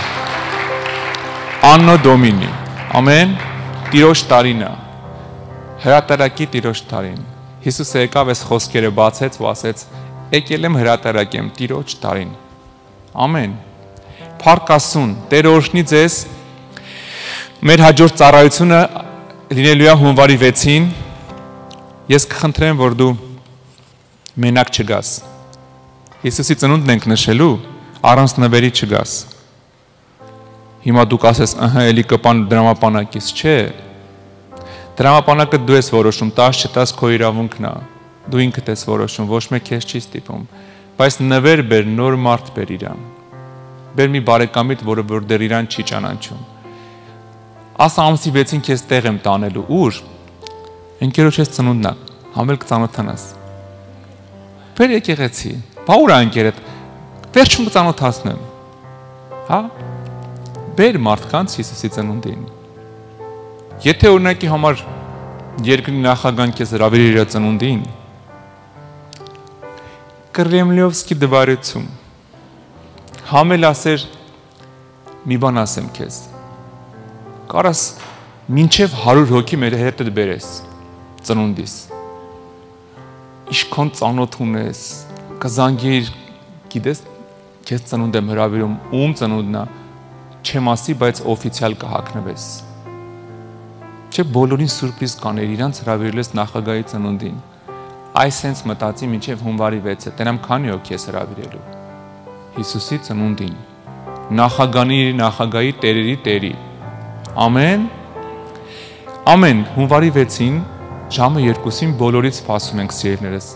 Աննո Դոմինի։ Ամեն։ Տիրոջ տարինը։ Հրատարակի Տիրոջ տարին։ Հիսուսը եկավ այս խոսքերը բացեց ու ասեց. «Եկել եմ հրատարակեմ Տիրոջ տարին»։ Ամեն։ Փառք Աստծուն, Տեր օրհնի ձեզ։ Մեր հաջորդ ծառայությունը լինելու է հունվարի 6-ին։ Ես կխնդրեմ, որ դու մենակ չգաս։ Հիսուսի ծնունդն ենք նշելու, առանց նվերի չգաս։ Հիմա դու կասես, էլի կպան դրամապանակից, չէ։ Դրամապանակը դու ես որոշում, տաս չտաս քո իրավունքն է, դու ինքդ ես որոշում, ոչ մեկ քեզ չի ստիպում, բայց նվեր բեր, նոր մարդ բեր իրան, բեր մի բարեկամիդ, որը որ դեռ իրան չի ճանաչում, ասա ամսի 6-ին քեզ տեղ եմ տանելու, ուր, ընկերոջ ես ծնունդն է, համել կծանոթանաս, բեր եկեղեցի, բա ուր է ընկերդ, վերջում կծանոթացնեմ, հա, բեր մարդկանց Հիսուսի ծնունդին, եթե օրինակի համար երկրի նախագահան քեզ հրավիրի իր ծնունդին, Կրեմլիովսկի դվարեցում, համել ասեր, մի բան ասեմ քեզ, կարաս մինչև 100 հոգի մեր հետդ բերես ծնունդիս, իշքան ծանոթ ունես, կզանգիր, գիտես, քեզ ծնունդ եմ հրավիրում, ում ծնունդն է, չեմ ասի, բայց օֆիցիալ կհագնվես։ Չէ բոլորին սուրպրիզ կաներ, իրանց հրավիրել ես նախագահի ծնունդին։ Այս հենց մտածի մինչև հունվարի 6-ը, տենամ քանի հոգի ես հրավիրելու։ Հիսուսի ծնունդին, նախագահի տերերի տերի։ Ամեն։ Ամեն, հունվարի 6-ին ժամը 2-ին բոլորից սպասում ենք սիրելիներս։